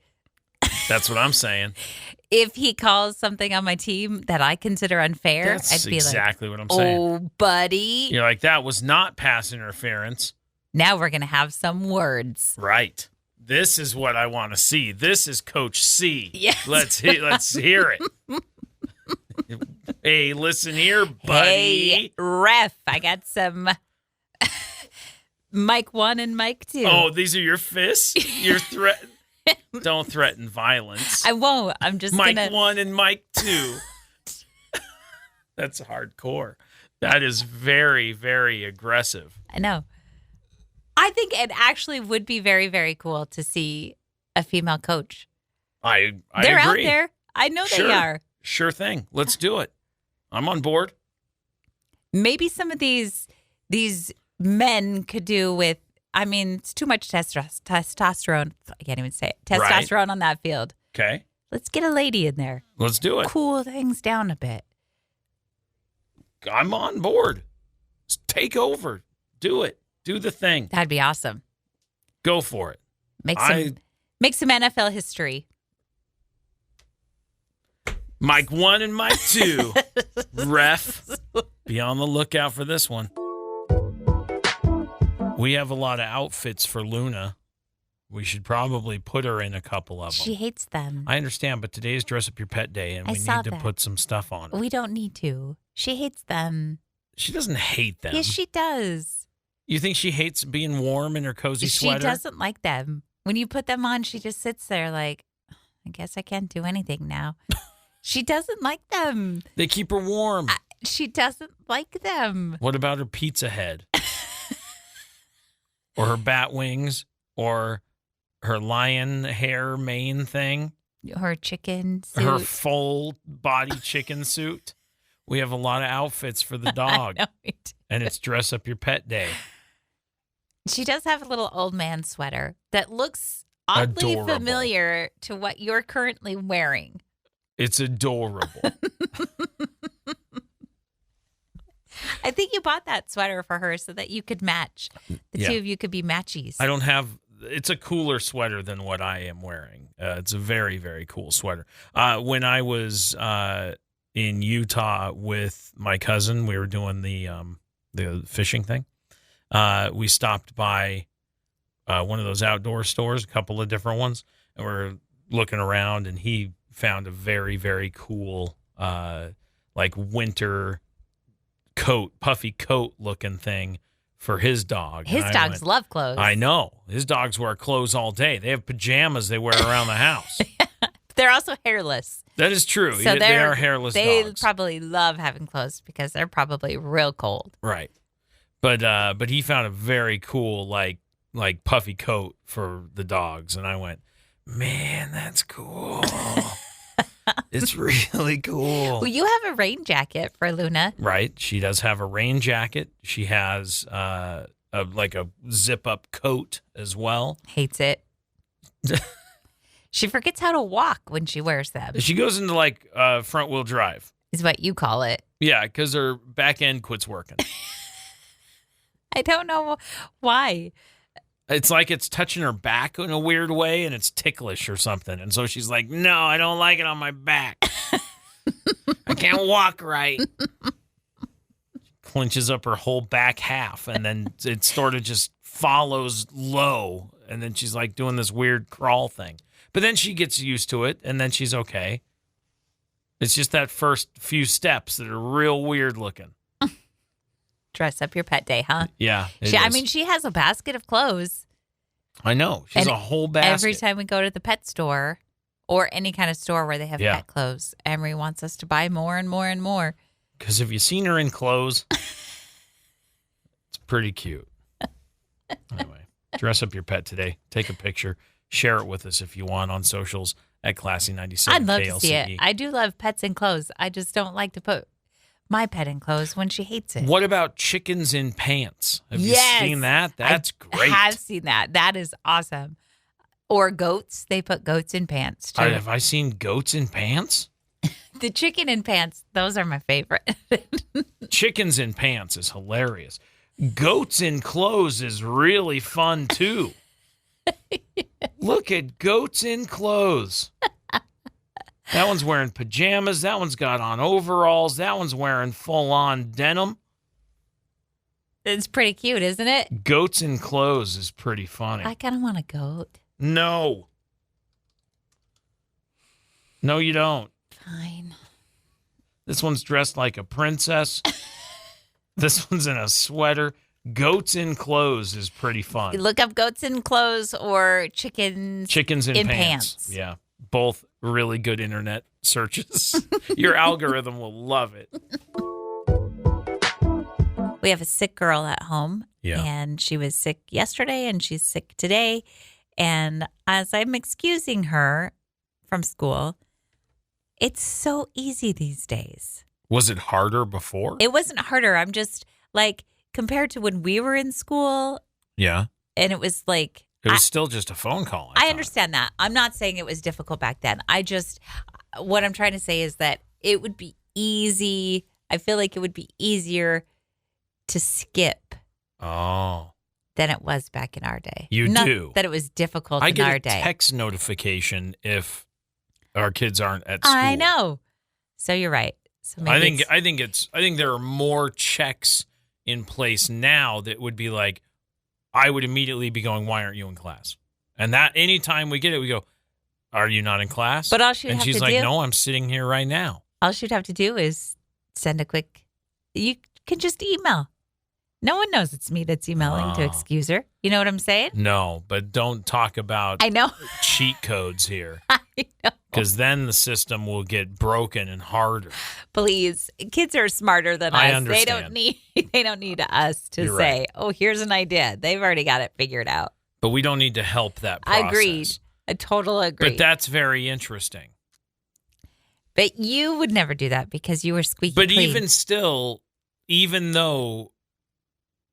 Speaker 2: That's what I'm saying.
Speaker 1: If he calls something on my team that I consider unfair,
Speaker 2: That's
Speaker 1: I'd be
Speaker 2: exactly
Speaker 1: like,
Speaker 2: what I'm saying.
Speaker 1: oh, buddy.
Speaker 2: You're like, that was not pass interference.
Speaker 1: Now we're going to have some words.
Speaker 2: Right. This is what I want to see. This is Coach C.
Speaker 1: Yes.
Speaker 2: Let's hear it. Hey, listen here, buddy.
Speaker 1: Hey, ref, I got some Mike 1 and Mike 2.
Speaker 2: Oh, these are your fists? You're Don't threaten violence.
Speaker 1: I won't. I'm just
Speaker 2: Mike
Speaker 1: going to.
Speaker 2: 1 and Mike 2. That's hardcore. That is very, very aggressive.
Speaker 1: I know. I think it actually would be very, very cool to see a female coach.
Speaker 2: I
Speaker 1: They're
Speaker 2: agree.
Speaker 1: out there. I know
Speaker 2: Sure.
Speaker 1: they are.
Speaker 2: Sure thing. Let's do it. I'm on board.
Speaker 1: Maybe some of these these men could do with, I mean, it's too much testosterone. I can't even say it. Testosterone on that field.
Speaker 2: Okay.
Speaker 1: Let's get a lady in there.
Speaker 2: Let's do it.
Speaker 1: Cool things down a bit.
Speaker 2: I'm on board. Just take over. Do it. Do the thing.
Speaker 1: That'd be awesome.
Speaker 2: Go for it.
Speaker 1: Make some NFL history.
Speaker 2: Mike 1 and Mike 2. Ref. Be on the lookout for this one. We have a lot of outfits for Luna. We should probably put her in a couple of them.
Speaker 1: She hates them.
Speaker 2: I understand, but today is Dress Up Your Pet Day, and we need to put some stuff on her.
Speaker 1: We don't need to. She hates them.
Speaker 2: She doesn't hate them.
Speaker 1: Yes, she does.
Speaker 2: You think she hates being warm in her cozy sweater?
Speaker 1: She doesn't like them. When you put them on, she just sits there like, I guess I can't do anything now. She doesn't like them.
Speaker 2: They keep her warm.
Speaker 1: She doesn't like them.
Speaker 2: What about her pizza head? Or her bat wings? Or her lion hair mane thing?
Speaker 1: Her chicken suit?
Speaker 2: Her full body chicken suit? We have a lot of outfits for the dog. And it's Dress Up Your Pet Day.
Speaker 1: She does have a little old man sweater that looks oddly
Speaker 2: adorable.
Speaker 1: Familiar to what you're currently wearing.
Speaker 2: It's adorable.
Speaker 1: I think you bought that sweater for her so that you could match. The two of you could be matchies.
Speaker 2: I don't have... It's a cooler sweater than what I am wearing. It's a very, very cool sweater. When I was in Utah with my cousin, we were doing the fishing thing. We stopped by one of those outdoor stores, a couple of different ones, and we're looking around, and he found a very, very cool like winter coat, puffy coat looking thing for his dog.
Speaker 1: His dogs love clothes.
Speaker 2: I know. His dogs wear clothes all day. They have pajamas they wear around the house.
Speaker 1: They're also hairless.
Speaker 2: That is true.
Speaker 1: So
Speaker 2: they are hairless dogs.
Speaker 1: They probably love having clothes because they're probably real cold.
Speaker 2: Right. But he found a very cool like puffy coat for the dogs, and I went, man, that's cool. It's really cool.
Speaker 1: Well, you have a rain jacket for Luna.
Speaker 2: Right. She does have a rain jacket. She has a zip up coat as well.
Speaker 1: Hates it. She forgets how to walk when she wears them.
Speaker 2: She goes into front wheel drive.
Speaker 1: Is what you call it.
Speaker 2: Yeah, because her back end quits working.
Speaker 1: I don't know why.
Speaker 2: It's like it's touching her back in a weird way, and it's ticklish or something. And so she's like, no, I don't like it on my back. I can't walk right. Clenches up her whole back half, and then it sort of just follows low. And then she's like doing this weird crawl thing. But then she gets used to it, and then she's okay. It's just that first few steps that are real weird looking.
Speaker 1: Dress Up Your Pet Day, huh?
Speaker 2: Yeah.
Speaker 1: She has a basket of clothes.
Speaker 2: I know. She has a whole basket.
Speaker 1: Every time we go to the pet store or any kind of store where they have pet clothes, Emery wants us to buy more and more and more.
Speaker 2: Because have you seen her in clothes? It's pretty cute. Anyway, dress up your pet today. Take a picture. Share it with us if you want on socials at Classy97.
Speaker 1: I'd love to see it. I do love pets in clothes. I just don't like to put my pet in clothes when she hates it.
Speaker 2: What about chickens in pants? Have you seen that? That's great.
Speaker 1: I have seen that. That is awesome. Or goats. They put goats in pants, too.
Speaker 2: Have I seen goats in pants?
Speaker 1: The chicken in pants, those are my favorite.
Speaker 2: Chickens in pants is hilarious. Goats in clothes is really fun, too. Look at goats in clothes. That one's wearing pajamas. That one's got on overalls. That one's wearing full-on denim.
Speaker 1: It's pretty cute, isn't it?
Speaker 2: Goats in clothes is pretty funny.
Speaker 1: I kind of want a goat.
Speaker 2: No. No, you don't.
Speaker 1: Fine.
Speaker 2: This one's dressed like a princess. This one's in a sweater. Goats in clothes is pretty fun.
Speaker 1: Look up goats in clothes or chickens
Speaker 2: in pants. Yeah. Both really good internet searches. Your algorithm will love it.
Speaker 1: We have a sick girl at home.
Speaker 2: Yeah.
Speaker 1: And she was sick yesterday and she's sick today. And as I'm excusing her from school, it's so easy these days.
Speaker 2: Was it harder before?
Speaker 1: It wasn't harder. I'm just like, compared to when we were in school,
Speaker 2: Yeah.
Speaker 1: and it was like
Speaker 2: It was still just a phone call.
Speaker 1: I understand that. I'm not saying it was difficult back then. What I'm trying to say is that it would be easy. I feel like it would be easier to skip than it was back in our day. Not
Speaker 2: do.
Speaker 1: That it was difficult
Speaker 2: I
Speaker 1: in
Speaker 2: get
Speaker 1: our
Speaker 2: a
Speaker 1: day.
Speaker 2: text notification if our kids aren't at school.
Speaker 1: I know. So you're right. So maybe
Speaker 2: I think there are more checks in place now that would be like, I would immediately be going, why aren't you in class? And that anytime we get it, we go, are you not in class?
Speaker 1: But
Speaker 2: and she's like, no, I'm sitting here right now.
Speaker 1: All she'd have to do is send a quick, you can just email. No one knows it's me that's emailing to excuse her. You know what I'm saying?
Speaker 2: No, but don't talk about
Speaker 1: I know.
Speaker 2: cheat codes here.
Speaker 1: I know.
Speaker 2: Because then the system will get broken and harder.
Speaker 1: Please, kids are smarter than us.
Speaker 2: I understand.
Speaker 1: They don't need us to
Speaker 2: You're
Speaker 1: say,
Speaker 2: right.
Speaker 1: "Oh, here's an idea." They've already got it figured out.
Speaker 2: But we don't need to help that process.
Speaker 1: Agreed. I totally agree.
Speaker 2: But that's very interesting.
Speaker 1: But you would never do that because you were squeaky
Speaker 2: But
Speaker 1: clean.
Speaker 2: even still, even though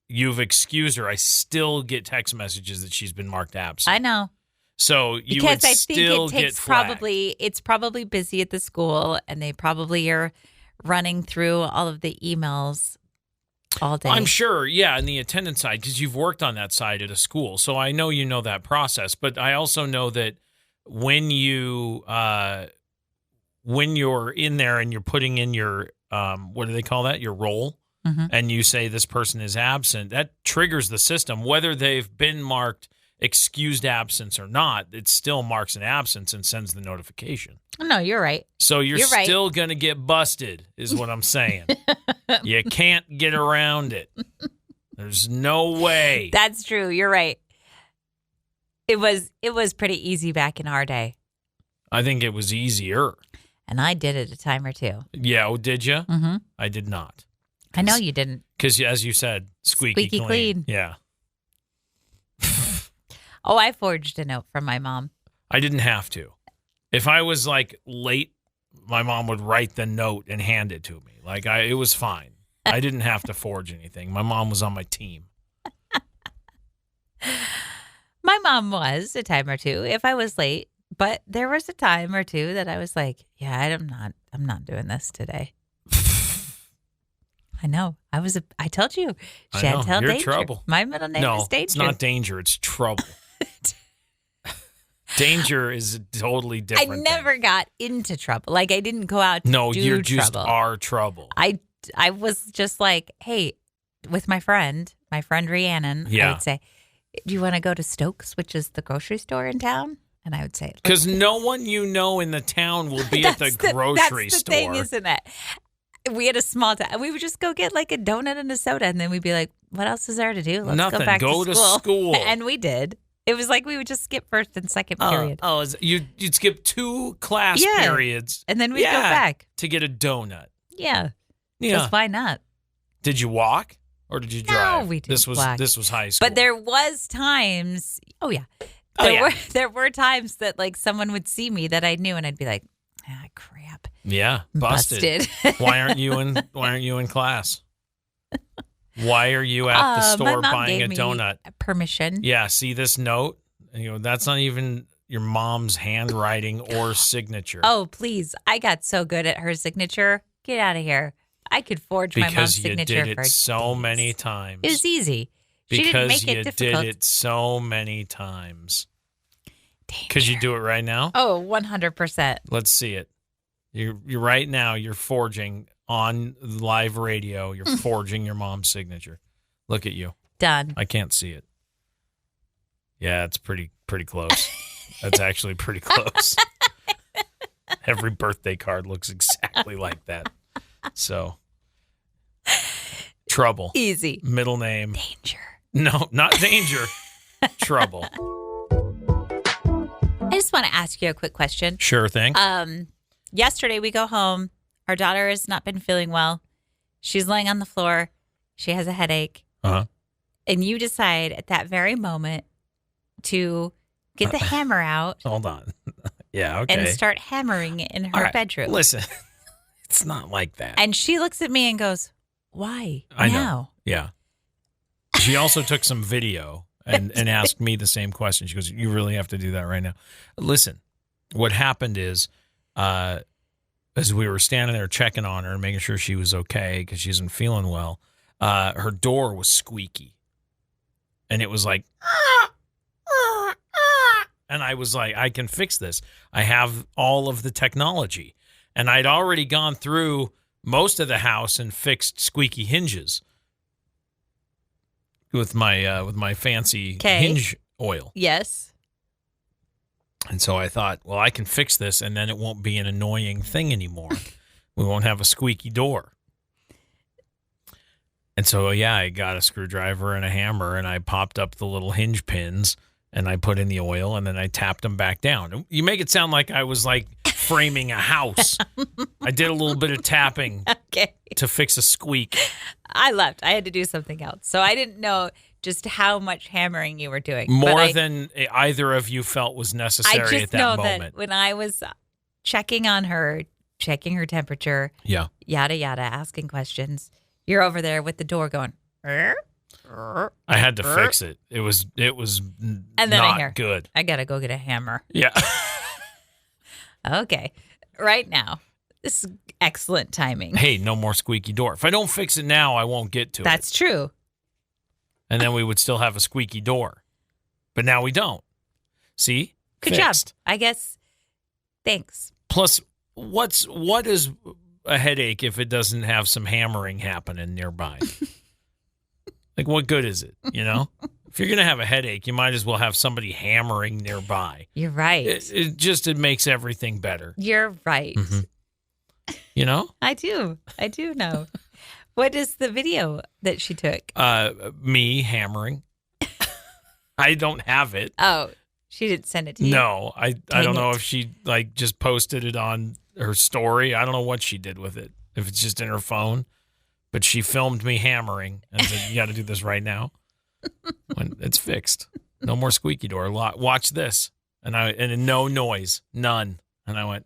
Speaker 2: you've excused her, I still get text messages that she's been marked absent.
Speaker 1: I know.
Speaker 2: So you
Speaker 1: Because
Speaker 2: would
Speaker 1: I think
Speaker 2: still
Speaker 1: it
Speaker 2: get
Speaker 1: takes
Speaker 2: flagged.
Speaker 1: it's probably busy at the school and they probably are running through all of the emails all day.
Speaker 2: I'm sure, yeah, on the attendance side, because you've worked on that side at a school. So I know you know that process. But I also know that when you're in there and you're putting in your, what do they call that? Your role, and you say this person is absent, that triggers the system. Whether they've been marked excused absence or not, it still marks an absence and sends the notification.
Speaker 1: No, you're right.
Speaker 2: So you're
Speaker 1: right.
Speaker 2: still going to get busted, is what I'm saying. You can't get around it. There's no way.
Speaker 1: That's true. You're right. It was pretty easy back in our day.
Speaker 2: I think it was easier.
Speaker 1: And I did it a time or two.
Speaker 2: Yeah, oh, did you?
Speaker 1: Mm-hmm.
Speaker 2: I did not.
Speaker 1: I know you didn't.
Speaker 2: Because, as you said, squeaky clean. Yeah.
Speaker 1: Oh, I forged a note from my mom.
Speaker 2: I didn't have to. If I was like late, my mom would write the note and hand it to me. Like it was fine. I didn't have to forge anything. My mom was on my team.
Speaker 1: My mom was a time or two if I was late, but there was a time or two that I was like, yeah, I'm not doing this today. I know. I told you. Chantel
Speaker 2: You're
Speaker 1: Danger.
Speaker 2: trouble.
Speaker 1: My middle name is Danger.
Speaker 2: It's not Danger. It's Trouble. Danger is a totally different
Speaker 1: I never got into trouble. Like I didn't go out to do
Speaker 2: you just
Speaker 1: trouble.
Speaker 2: are trouble.
Speaker 1: I was just like, hey, with my friend Rhiannon,
Speaker 2: Yeah.
Speaker 1: I would say, do you want to go to Stokes, which is the grocery store in town? And I would say,
Speaker 2: Because no one you know in the town will be at the grocery
Speaker 1: that's the
Speaker 2: store.
Speaker 1: thing, isn't it? We had a small town. We would just go get like a donut and a soda, and then we'd be like, what else is there to do? Let's
Speaker 2: Nothing.
Speaker 1: go back
Speaker 2: Go
Speaker 1: to
Speaker 2: to
Speaker 1: school.
Speaker 2: school.
Speaker 1: And we did. It was like we would just skip first and second period.
Speaker 2: You'd skip 2 class periods.
Speaker 1: And then we'd go back.
Speaker 2: To get a donut.
Speaker 1: Yeah.
Speaker 2: Yeah.
Speaker 1: Because why not?
Speaker 2: Did you walk or did you drive?
Speaker 1: No, we didn't
Speaker 2: This was high school.
Speaker 1: But there was times. Oh yeah, there were times that like someone would see me that I knew, and I'd be like, ah, crap.
Speaker 2: Yeah, busted. why aren't you in class? Why are you at the store buying a donut?
Speaker 1: Permission.
Speaker 2: Yeah, see this note? That's not even your mom's handwriting or signature.
Speaker 1: Oh, please. I got so good at her signature. Get out of here. I could forge my mom's signature
Speaker 2: because you did
Speaker 1: for
Speaker 2: it so
Speaker 1: days.
Speaker 2: many times.
Speaker 1: It was easy. She didn't make it difficult.
Speaker 2: Because you did it so many times. Could you do it right now?
Speaker 1: Oh, 100%.
Speaker 2: Let's see it. You're right now. You're forging on live radio. You're forging your mom's signature. Look at you.
Speaker 1: Done.
Speaker 2: I can't see it. Yeah, it's pretty close. That's actually pretty close. Every birthday card looks exactly like that. So, Trouble.
Speaker 1: Easy.
Speaker 2: Middle name.
Speaker 1: Danger.
Speaker 2: No, not Danger. Trouble.
Speaker 1: I just want to ask you a quick question.
Speaker 2: Sure thing.
Speaker 1: Yesterday we go home. Our daughter has not been feeling well. She's laying on the floor. She has a headache.
Speaker 2: Uh-huh.
Speaker 1: And you decide at that very moment to get the hammer out.
Speaker 2: Hold on. Yeah, okay.
Speaker 1: And start hammering in her bedroom.
Speaker 2: Listen, it's not like that.
Speaker 1: And she looks at me and goes, why
Speaker 2: I
Speaker 1: now?
Speaker 2: know. Yeah. She also took some video and asked me the same question. She goes, "You really have to do that right now." Listen, what happened is, as we were standing there checking on her and making sure she was okay because she isn't feeling well, her door was squeaky. And it was like, and I was like, I can fix this. I have all of the technology. And I'd already gone through most of the house and fixed squeaky hinges with my fancy hinge oil.
Speaker 1: Yes.
Speaker 2: And so I thought, well, I can fix this, and then it won't be an annoying thing anymore. We won't have a squeaky door. And so, yeah, I got a screwdriver and a hammer, and I popped up the little hinge pins, and I put in the oil, and then I tapped them back down. You make it sound like I was, like, framing a house. I did a little bit of tapping to fix a squeak.
Speaker 1: I left. I had to do something else. So I didn't know just how much hammering you were doing.
Speaker 2: More than either of you felt was necessary at that moment. I just know that
Speaker 1: when I was checking on her, checking her temperature, yada, yada, asking questions, you're over there with the door going,
Speaker 2: I had to fix it. It was
Speaker 1: and then
Speaker 2: not good.
Speaker 1: I got to go get a hammer.
Speaker 2: Yeah.
Speaker 1: Okay. Right now. This is excellent timing.
Speaker 2: Hey, no more squeaky door. If I don't fix it now, I won't get to it.
Speaker 1: That's true.
Speaker 2: And then we would still have a squeaky door. But now we don't. See?
Speaker 1: Good
Speaker 2: Fixed.
Speaker 1: job. I guess. Thanks.
Speaker 2: Plus, what is a headache if it doesn't have some hammering happening nearby? Like, what good is it, you know? If you're going to have a headache, you might as well have somebody hammering nearby.
Speaker 1: You're right.
Speaker 2: It makes everything better.
Speaker 1: You're right.
Speaker 2: Mm-hmm. You know?
Speaker 1: I do know. What is the video that she took?
Speaker 2: Me hammering. I don't have it.
Speaker 1: Oh, she didn't send it to you?
Speaker 2: No, I don't know if she like just posted it on her story. I don't know what she did with it. If it's just in her phone. But she filmed me hammering and said, "You got to do this right now." When it's fixed. No more squeaky door. Watch this. And no noise. None. And I went,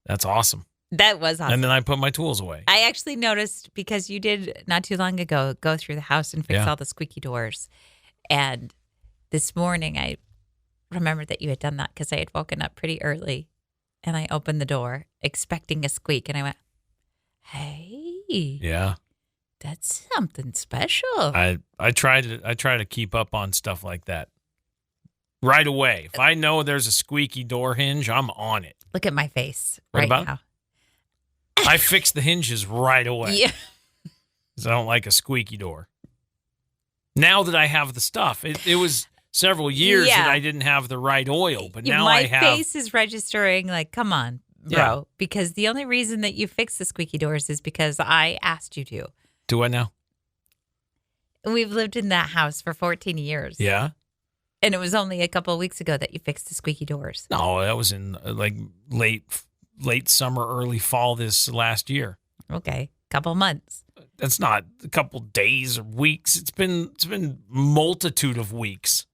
Speaker 2: "That's awesome."
Speaker 1: That was awesome.
Speaker 2: And then I put my tools away.
Speaker 1: I actually noticed because you did not too long ago go through the house and fix all the squeaky doors. And this morning I remembered that you had done that because I had woken up pretty early and I opened the door expecting a squeak and I went, "Hey.
Speaker 2: Yeah.
Speaker 1: That's something special."
Speaker 2: I try to keep up on stuff like that. Right away. If I know there's a squeaky door hinge, I'm on it.
Speaker 1: Look at my face
Speaker 2: now. I fix the hinges right away.
Speaker 1: Yeah.
Speaker 2: Because I don't like a squeaky door. Now that I have the stuff, it was several years that I didn't have the right oil, but now I have.
Speaker 1: My face is registering like, come on, bro. Because the only reason that you fix the squeaky doors is because I asked you to.
Speaker 2: Do what now?
Speaker 1: We've lived in that house for 14 years.
Speaker 2: Yeah.
Speaker 1: And it was only a couple of weeks ago that you fixed the squeaky doors.
Speaker 2: No, that was in like late summer, early fall this last year.
Speaker 1: Okay. Couple months.
Speaker 2: That's not a couple days or weeks. It's been multitude of weeks.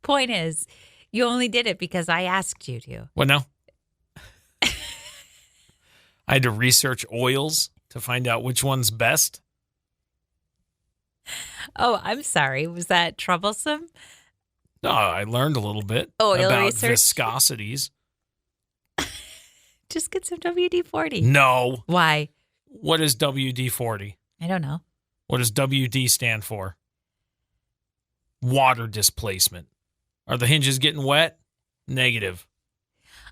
Speaker 1: Point is, you only did it because I asked you to.
Speaker 2: What now? I had to research oils to find out which one's best.
Speaker 1: Oh, I'm sorry. Was that troublesome?
Speaker 2: No, I learned a little bit about
Speaker 1: research?
Speaker 2: viscosities.
Speaker 1: Just get some WD-40.
Speaker 2: No.
Speaker 1: Why?
Speaker 2: What is WD-40?
Speaker 1: I don't know.
Speaker 2: What does WD stand for? Water displacement. Are the hinges getting wet? Negative.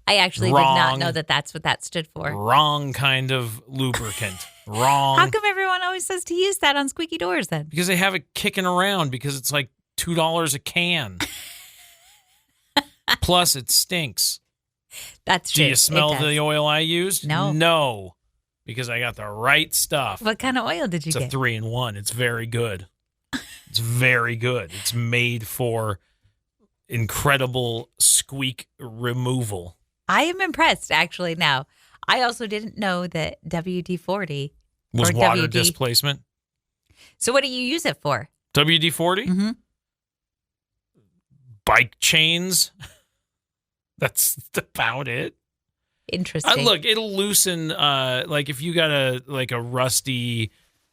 Speaker 1: I actually did not know that that's what that stood for.
Speaker 2: Wrong kind of lubricant. Wrong.
Speaker 1: How come everyone always says to use that on squeaky doors then?
Speaker 2: Because they have it kicking around because it's like $2 a can. Plus, it stinks.
Speaker 1: That's true.
Speaker 2: Do you smell the oil I used?
Speaker 1: No.
Speaker 2: No. Because I got the right stuff.
Speaker 1: What kind of oil did you get?
Speaker 2: It's a 3-in-1. It's very good. It's very good. It's made for incredible squeak removal.
Speaker 1: I am impressed, actually, now. I also didn't know that WD-40
Speaker 2: was water displacement.
Speaker 1: So what do you use it for?
Speaker 2: WD-40?
Speaker 1: Mm-hmm.
Speaker 2: Bike chains. That's about it.
Speaker 1: Interesting.
Speaker 2: Look, it'll loosen, like if you got a rusty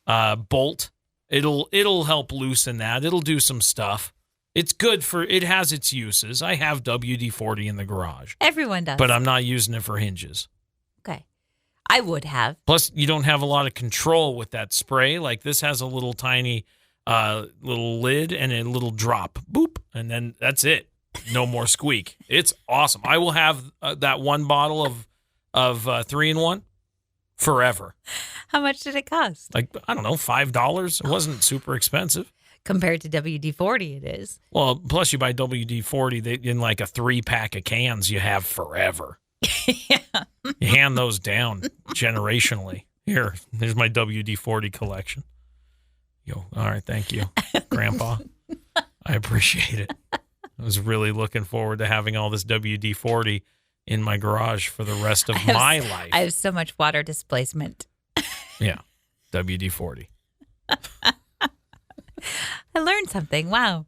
Speaker 2: bolt It'll help loosen that. It'll do some stuff. It's good it has its uses. I have WD-40 in the garage.
Speaker 1: Everyone does.
Speaker 2: But I'm not using it for hinges.
Speaker 1: Okay. I would have.
Speaker 2: Plus, you don't have a lot of control with that spray. Like this has a little tiny little lid and a little drop. Boop. And then that's it. No more squeak. It's awesome. I will have that one bottle of 3-in-1 forever.
Speaker 1: How much did it cost?
Speaker 2: Like, I don't know, $5. It wasn't super expensive.
Speaker 1: Compared to WD-40, it is.
Speaker 2: Well, plus you buy WD-40 in like a 3-pack of cans you have forever.
Speaker 1: Yeah.
Speaker 2: You hand those down generationally. Here's my WD-40 collection. All right, thank you, Grandpa. I appreciate it. I was really looking forward to having all this WD-40 in my garage for the rest of my life.
Speaker 1: I have so much water displacement.
Speaker 2: Yeah, WD-40.
Speaker 1: I learned something. Wow.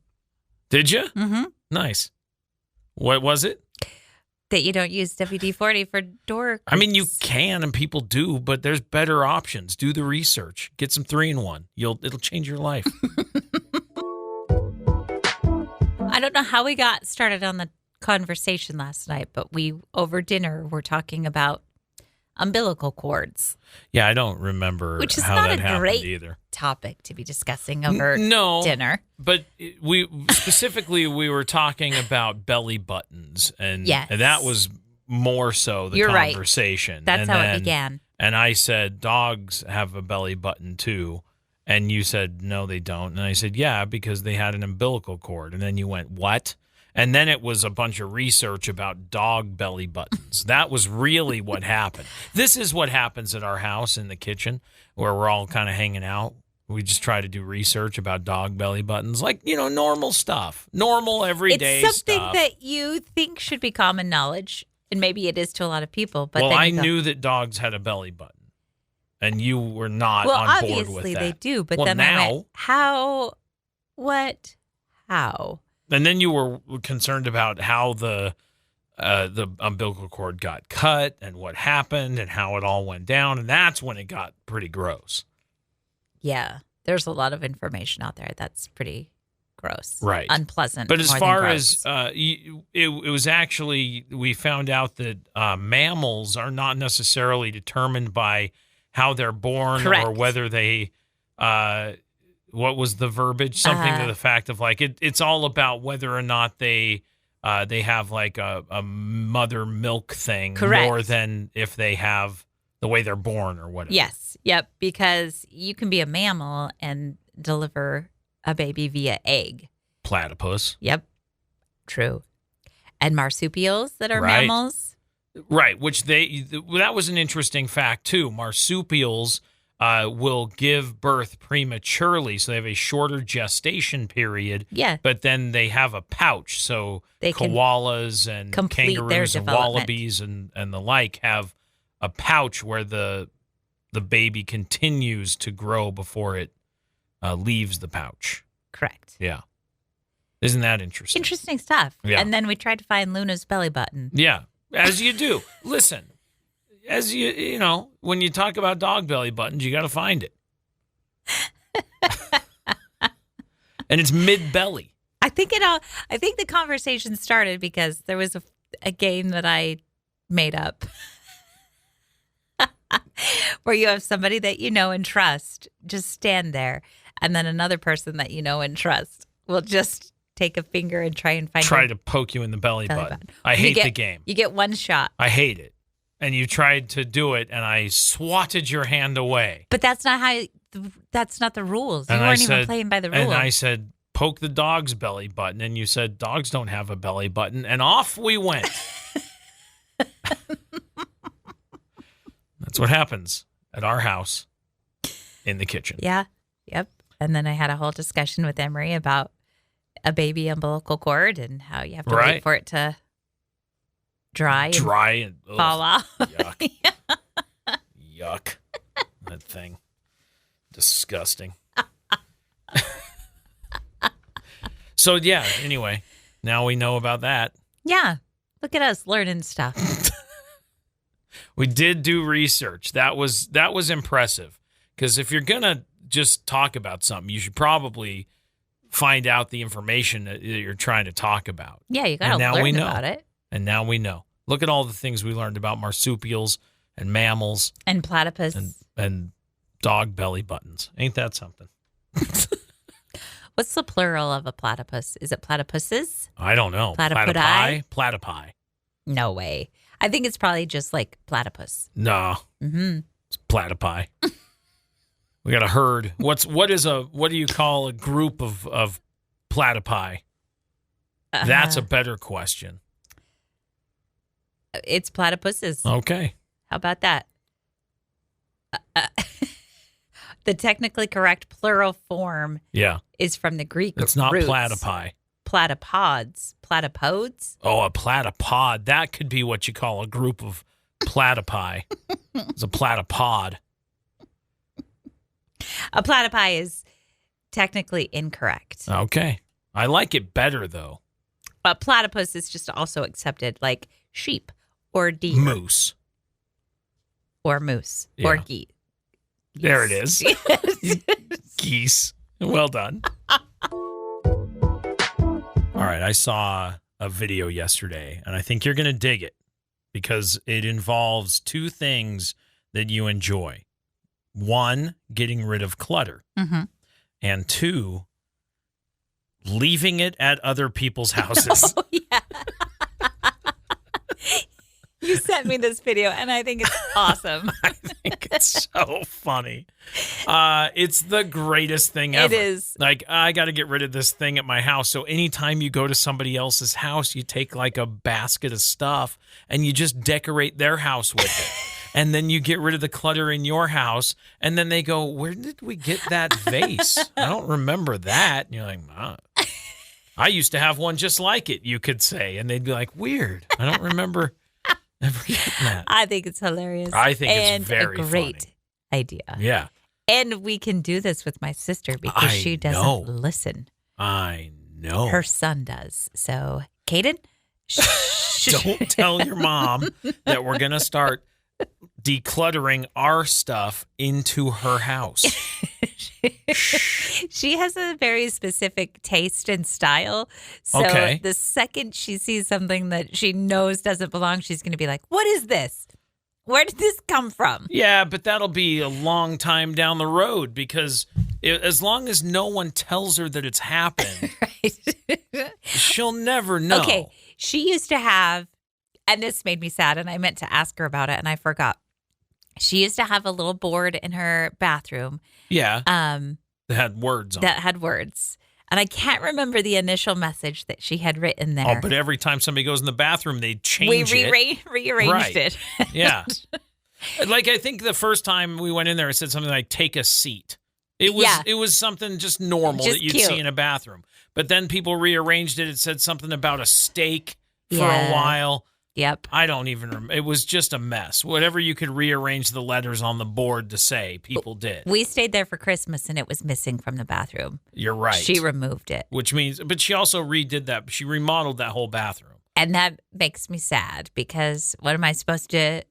Speaker 2: Did you?
Speaker 1: Mm-hmm.
Speaker 2: Nice. What was it?
Speaker 1: That you don't use WD-40 for door.
Speaker 2: I mean, you can, and people do, but there's better options. Do the research. Get some 3-in-1. It'll change your life.
Speaker 1: I don't know how we got started on the conversation last night, but we, over dinner, were talking about umbilical cords.
Speaker 2: Yeah, I don't remember
Speaker 1: which is
Speaker 2: how
Speaker 1: not
Speaker 2: that
Speaker 1: a
Speaker 2: happened
Speaker 1: great
Speaker 2: either.
Speaker 1: Topic to be discussing over
Speaker 2: No,
Speaker 1: dinner.
Speaker 2: But we were talking about belly buttons, and
Speaker 1: Yes.
Speaker 2: that was more so the
Speaker 1: You're right.
Speaker 2: conversation.
Speaker 1: That's
Speaker 2: and
Speaker 1: how
Speaker 2: then,
Speaker 1: it began.
Speaker 2: And I said, dogs have a belly button too. And you said, no, they don't. And I said, yeah, because they had an umbilical cord. And then you went, what? And then it was a bunch of research about dog belly buttons. That was really what happened. This is what happens at our house in the kitchen where we're all kind of hanging out. We just try to do research about dog belly buttons, like, normal stuff, normal everyday stuff.
Speaker 1: It's something that you think should be common knowledge, and maybe it is to a lot
Speaker 2: Well,
Speaker 1: of people. But
Speaker 2: I knew that dogs had a belly button, and you were not on board with that.
Speaker 1: Well, obviously they do, but
Speaker 2: well,
Speaker 1: then
Speaker 2: now,
Speaker 1: I went, how? What? How?
Speaker 2: And then you were concerned about how the umbilical cord got cut and what happened and how it all went down, and that's when it got pretty gross.
Speaker 1: Yeah, there's a lot of information out there that's pretty gross,
Speaker 2: right?
Speaker 1: Unpleasant.
Speaker 2: But as far as it was actually, we found out that mammals are not necessarily determined by how they're born.
Speaker 1: Correct.
Speaker 2: Or whether they. What was the verbiage? Something to the fact of like it's all about whether or not they have like a mother milk thing.
Speaker 1: Correct.
Speaker 2: More than if they have the way they're born or whatever.
Speaker 1: Yes. Yep. Because you can be a mammal and deliver a baby via egg.
Speaker 2: Platypus.
Speaker 1: Yep. True. And marsupials that are
Speaker 2: Right.
Speaker 1: mammals.
Speaker 2: Right. Which that was an interesting fact too. Marsupials will give birth prematurely, so they have a shorter gestation period.
Speaker 1: Yeah.
Speaker 2: But then they have a pouch, so
Speaker 1: They can
Speaker 2: koalas and
Speaker 1: complete their
Speaker 2: kangaroos and
Speaker 1: development.
Speaker 2: wallabies and the like have a pouch where the baby continues to grow before it leaves the pouch.
Speaker 1: Correct.
Speaker 2: Yeah. Isn't that interesting?
Speaker 1: Interesting stuff.
Speaker 2: Yeah.
Speaker 1: And then we tried to find Luna's belly button.
Speaker 2: Yeah, as you do. Listen, as you know, when you talk about dog belly buttons, you got to find it. And it's mid-belly.
Speaker 1: I think the conversation started because there was a game that I made up where you have somebody that you know and trust just stand there, and then another person that you know and trust will just take a finger and try
Speaker 2: to poke you in the belly button. I hate the game.
Speaker 1: You get one shot.
Speaker 2: I hate it. And you tried to do it, and I swatted your hand away.
Speaker 1: But that's not the rules. You
Speaker 2: And
Speaker 1: weren't even playing by the rules.
Speaker 2: And I said, poke the dog's belly button. And you said, dogs don't have a belly button. And off we went. That's what happens at our house in the kitchen.
Speaker 1: Yeah. Yep. And then I had a whole discussion with Emery about a baby umbilical cord and how you have to wait for it to dry
Speaker 2: and
Speaker 1: fall off.
Speaker 2: Yuck. Yuck. That thing. Disgusting. So, yeah, anyway, now we know about that.
Speaker 1: Yeah. Look at us learning stuff.
Speaker 2: We did do research. That was impressive. Because if you're going to just talk about something, you should probably find out the information that you're trying to talk about.
Speaker 1: Yeah, you got to learn about it.
Speaker 2: And now we know. Look at all the things we learned about marsupials and mammals.
Speaker 1: And platypus.
Speaker 2: And dog belly buttons. Ain't that something?
Speaker 1: What's the plural of a platypus? Is it platypuses?
Speaker 2: I don't know.
Speaker 1: Platypudi?
Speaker 2: Platypi.
Speaker 1: No way. I think it's probably just like platypus.
Speaker 2: No.
Speaker 1: Mm-hmm.
Speaker 2: It's platypi. We got a herd. What do you call a group of platypi? That's a better question.
Speaker 1: It's platypuses.
Speaker 2: Okay.
Speaker 1: How about that? The technically correct plural form is from the Greek
Speaker 2: It's not
Speaker 1: roots.
Speaker 2: platypi.
Speaker 1: Platypods. Platypodes?
Speaker 2: Oh, a platypod. That could be what you call a group of platypi. It's a platypod.
Speaker 1: A platypi is technically incorrect.
Speaker 2: Okay. I like it better, though.
Speaker 1: A platypus is just also accepted like sheep or deer.
Speaker 2: Moose.
Speaker 1: Or moose.
Speaker 2: Yeah.
Speaker 1: Or geese.
Speaker 2: There it is. Geese. Well done. All right. I saw a video yesterday, and I think you're going to dig it because it involves two things that you enjoy. One, getting rid of clutter.
Speaker 1: Mm-hmm.
Speaker 2: And two, leaving it at other people's houses.
Speaker 1: Oh, yeah. You sent me this video, and I think it's awesome.
Speaker 2: I think it's so funny. It's the greatest thing ever.
Speaker 1: It is.
Speaker 2: Like, I got to get rid of this thing at my house. So anytime you go to somebody else's house, you take like a basket of stuff and you just decorate their house with it. And then you get rid of the clutter in your house. And then they go, where did we get that vase? I don't remember that. And you're like, I used to have one just like it, you could say. And they'd be like, weird. I don't remember ever getting that.
Speaker 1: I think it's hilarious.
Speaker 2: I think it's very
Speaker 1: a great
Speaker 2: funny.
Speaker 1: idea.
Speaker 2: Yeah.
Speaker 1: And we can do this with my sister because she doesn't listen.
Speaker 2: I know.
Speaker 1: Her son does. So, Kaden,
Speaker 2: don't tell your mom that we're going to start decluttering our stuff into her house.
Speaker 1: She has a very specific taste and style. So the second she sees something that she knows doesn't belong, she's going to be like, what is this? Where did this come from?
Speaker 2: Yeah, but that'll be a long time down the road because as long as no one tells her that it's happened, she'll never know.
Speaker 1: Okay, she used to have, and this made me sad, and I meant to ask her about it, and I forgot. She used to have a little board in her bathroom.
Speaker 2: Yeah. That had words on it.
Speaker 1: That had words. And I can't remember the initial message that she had written there.
Speaker 2: Oh, but every time somebody goes in the bathroom, they change it.
Speaker 1: We rearranged it.
Speaker 2: Yeah. Like, I think the first time we went in there, it said something like, take a seat. It was something just normal that you'd see in a bathroom. But then people rearranged it. It said something about a steak for a while.
Speaker 1: Yep.
Speaker 2: I don't even remember. It was just a mess. Whatever you could rearrange the letters on the board to say, people did.
Speaker 1: We stayed there for Christmas, and it was missing from the bathroom.
Speaker 2: You're right.
Speaker 1: She removed it.
Speaker 2: Which means, but she also redid that. She remodeled that whole bathroom.
Speaker 1: And that makes me sad because what am I supposed to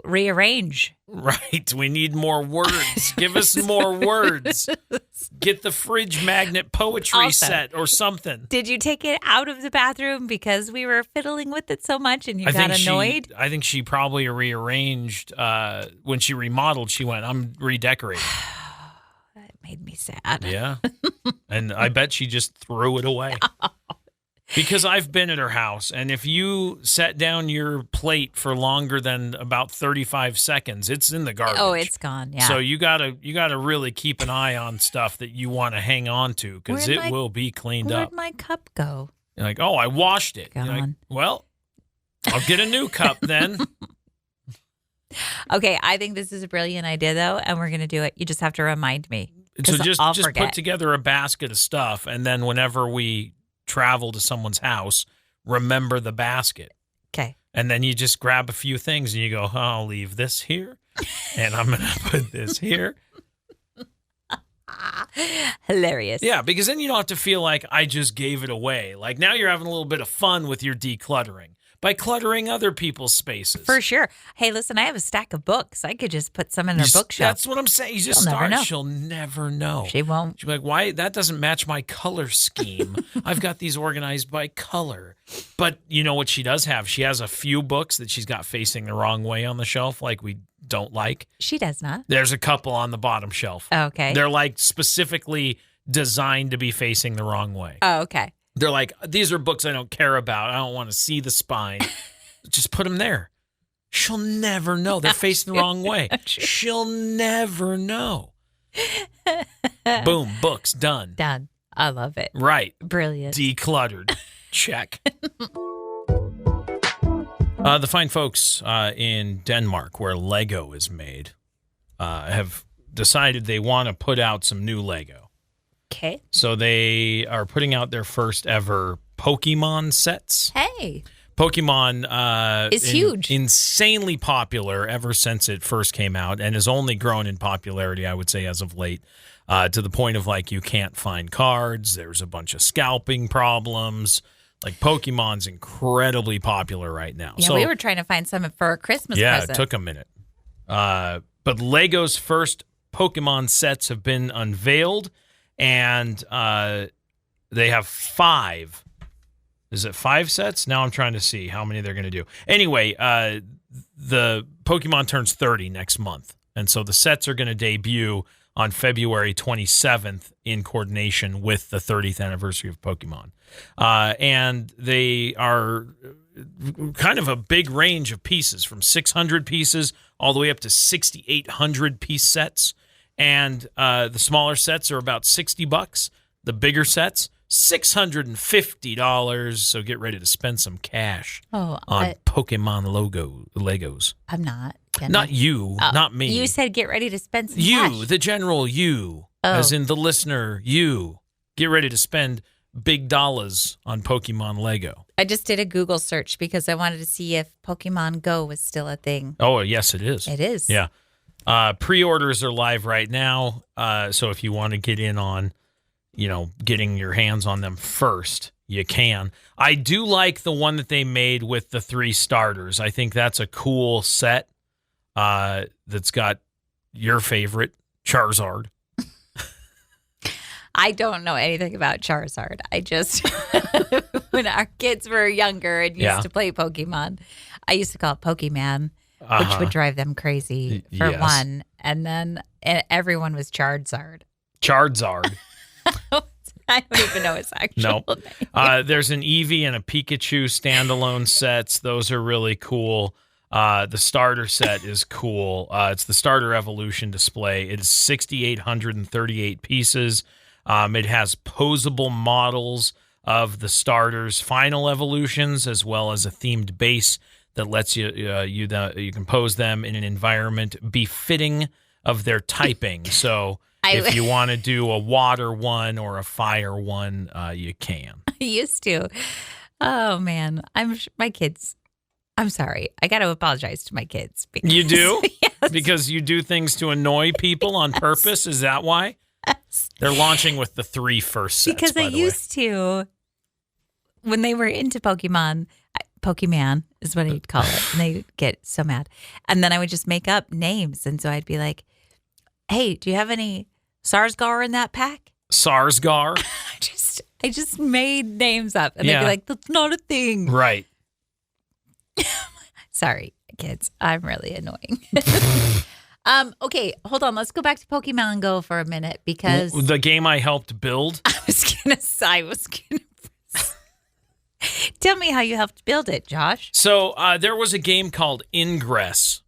Speaker 1: rearrange?
Speaker 2: Right. We need more words. Give us more words. Get the fridge magnet poetry set or something.
Speaker 1: Did you take it out of the bathroom because we were fiddling with it so much and you got annoyed?
Speaker 2: I think she probably rearranged when she remodeled. She went, I'm redecorating.
Speaker 1: That made me sad.
Speaker 2: Yeah. And I bet she just threw it away. Because I've been at her house, and if you set down your plate for longer than about 35 seconds, it's in the garbage.
Speaker 1: Oh, it's gone, yeah.
Speaker 2: So you gotta really keep an eye on stuff that you want to hang on to, because it will be cleaned up.
Speaker 1: Where'd my cup go?
Speaker 2: You're like, oh, I washed it.
Speaker 1: Gone.
Speaker 2: You're like, well, I'll get a new cup then.
Speaker 1: Okay, I think this is a brilliant idea, though, and we're going to do it. You just have to remind me.
Speaker 2: So just put together a basket of stuff, and then whenever we travel to someone's house, remember the basket.
Speaker 1: Okay.
Speaker 2: And then you just grab a few things and you go, I'll leave this here and I'm going to put this here.
Speaker 1: Hilarious.
Speaker 2: Yeah, because then you don't have to feel like I just gave it away. Like now you're having a little bit of fun with your decluttering. by cluttering other people's spaces.
Speaker 1: For sure. Hey, listen, I have a stack of books. I could just put some in her bookshelf.
Speaker 2: That's what I'm saying. You just
Speaker 1: She'll never
Speaker 2: start.
Speaker 1: know.
Speaker 2: She'll never know.
Speaker 1: She won't.
Speaker 2: She'll be like, why? That doesn't match my color scheme. I've got these organized by color. But you know what she does have? She has a few books that she's got facing the wrong way on the shelf, like we don't like.
Speaker 1: She does not.
Speaker 2: There's a couple on the bottom shelf.
Speaker 1: Oh, okay.
Speaker 2: They're like specifically designed to be facing the wrong way.
Speaker 1: Oh, okay.
Speaker 2: They're like, these are books I don't care about. I don't want to see the spine. Just put them there. She'll never know. They're facing the wrong way. She'll never know. Boom, books, done.
Speaker 1: Done. I love it.
Speaker 2: Right.
Speaker 1: Brilliant.
Speaker 2: Decluttered. Check. The fine folks in Denmark, where Lego is made, have decided they want to put out some new Lego.
Speaker 1: Okay.
Speaker 2: So they are putting out their first ever Pokemon sets.
Speaker 1: Hey.
Speaker 2: Pokemon
Speaker 1: is huge.
Speaker 2: Insanely popular ever since it first came out, and has only grown in popularity, I would say, as of late, to the point of, like, you can't find cards. There's a bunch of scalping problems. Like, Pokemon's incredibly popular right now.
Speaker 1: Yeah,
Speaker 2: so,
Speaker 1: we were trying to find some for a Christmas present.
Speaker 2: Yeah, it took a minute. But Lego's first Pokemon sets have been unveiled, and they have 5. Is it 5 sets? Now I'm trying to see how many they're going to do. Anyway, the Pokemon turns 30 next month, and so the sets are going to debut on February 27th in coordination with the 30th anniversary of Pokemon. And they are kind of a big range of pieces, from 600 pieces all the way up to 6,800 piece sets. And the smaller sets are about $60. The bigger sets, $650. So get ready to spend some cash on Pokemon Legos.
Speaker 1: I'm not.
Speaker 2: Not you, not me.
Speaker 1: You said get ready to spend some
Speaker 2: cash.
Speaker 1: You,
Speaker 2: the general you, as in the listener, you. Get ready to spend big dollars on Pokemon Lego.
Speaker 1: I just did a Google search because I wanted to see if Pokemon Go was still a thing.
Speaker 2: Oh, yes, it is.
Speaker 1: It is.
Speaker 2: Yeah. Pre-orders are live right now. So if you want to get in on, getting your hands on them first, you can. I do like the one that they made with the 3 starters. I think that's a cool set that's got your favorite, Charizard.
Speaker 1: I don't know anything about Charizard. I just, when our kids were younger and used to play Pokemon, I used to call it Pokemon, which would drive them crazy for one. And then everyone was Charizard.
Speaker 2: Charizard.
Speaker 1: I don't even know its actual name.
Speaker 2: There's an Eevee and a Pikachu standalone sets. Those are really cool. The starter set is cool. It's the starter evolution display. It is 6,838 pieces. It has posable models of the starters' final evolutions, as well as a themed base that lets you you can pose them in an environment befitting of their typing. So if you want to do a water one or a fire one, you can.
Speaker 1: I used to. Oh man, my kids. I'm sorry. I got to apologize to my kids. Because,
Speaker 2: you do?
Speaker 1: Yes.
Speaker 2: Because you do things to annoy people on purpose? Is that why?
Speaker 1: Yes.
Speaker 2: They're launching with the 3 first sets,
Speaker 1: because I used to, when they were into Pokemon is what I'd call it, and they'd get so mad. And then I would just make up names. And so I'd be like, hey, do you have any Sarsgar in that pack?
Speaker 2: Sarsgar?
Speaker 1: I just made names up. And they'd be like, that's not a thing.
Speaker 2: Right.
Speaker 1: Sorry, kids. I'm really annoying. Okay, hold on. Let's go back to Pokemon Go for a minute because
Speaker 2: the game I helped build.
Speaker 1: I was gonna. Tell me how you helped build it, Josh.
Speaker 2: So there was a game called Ingress,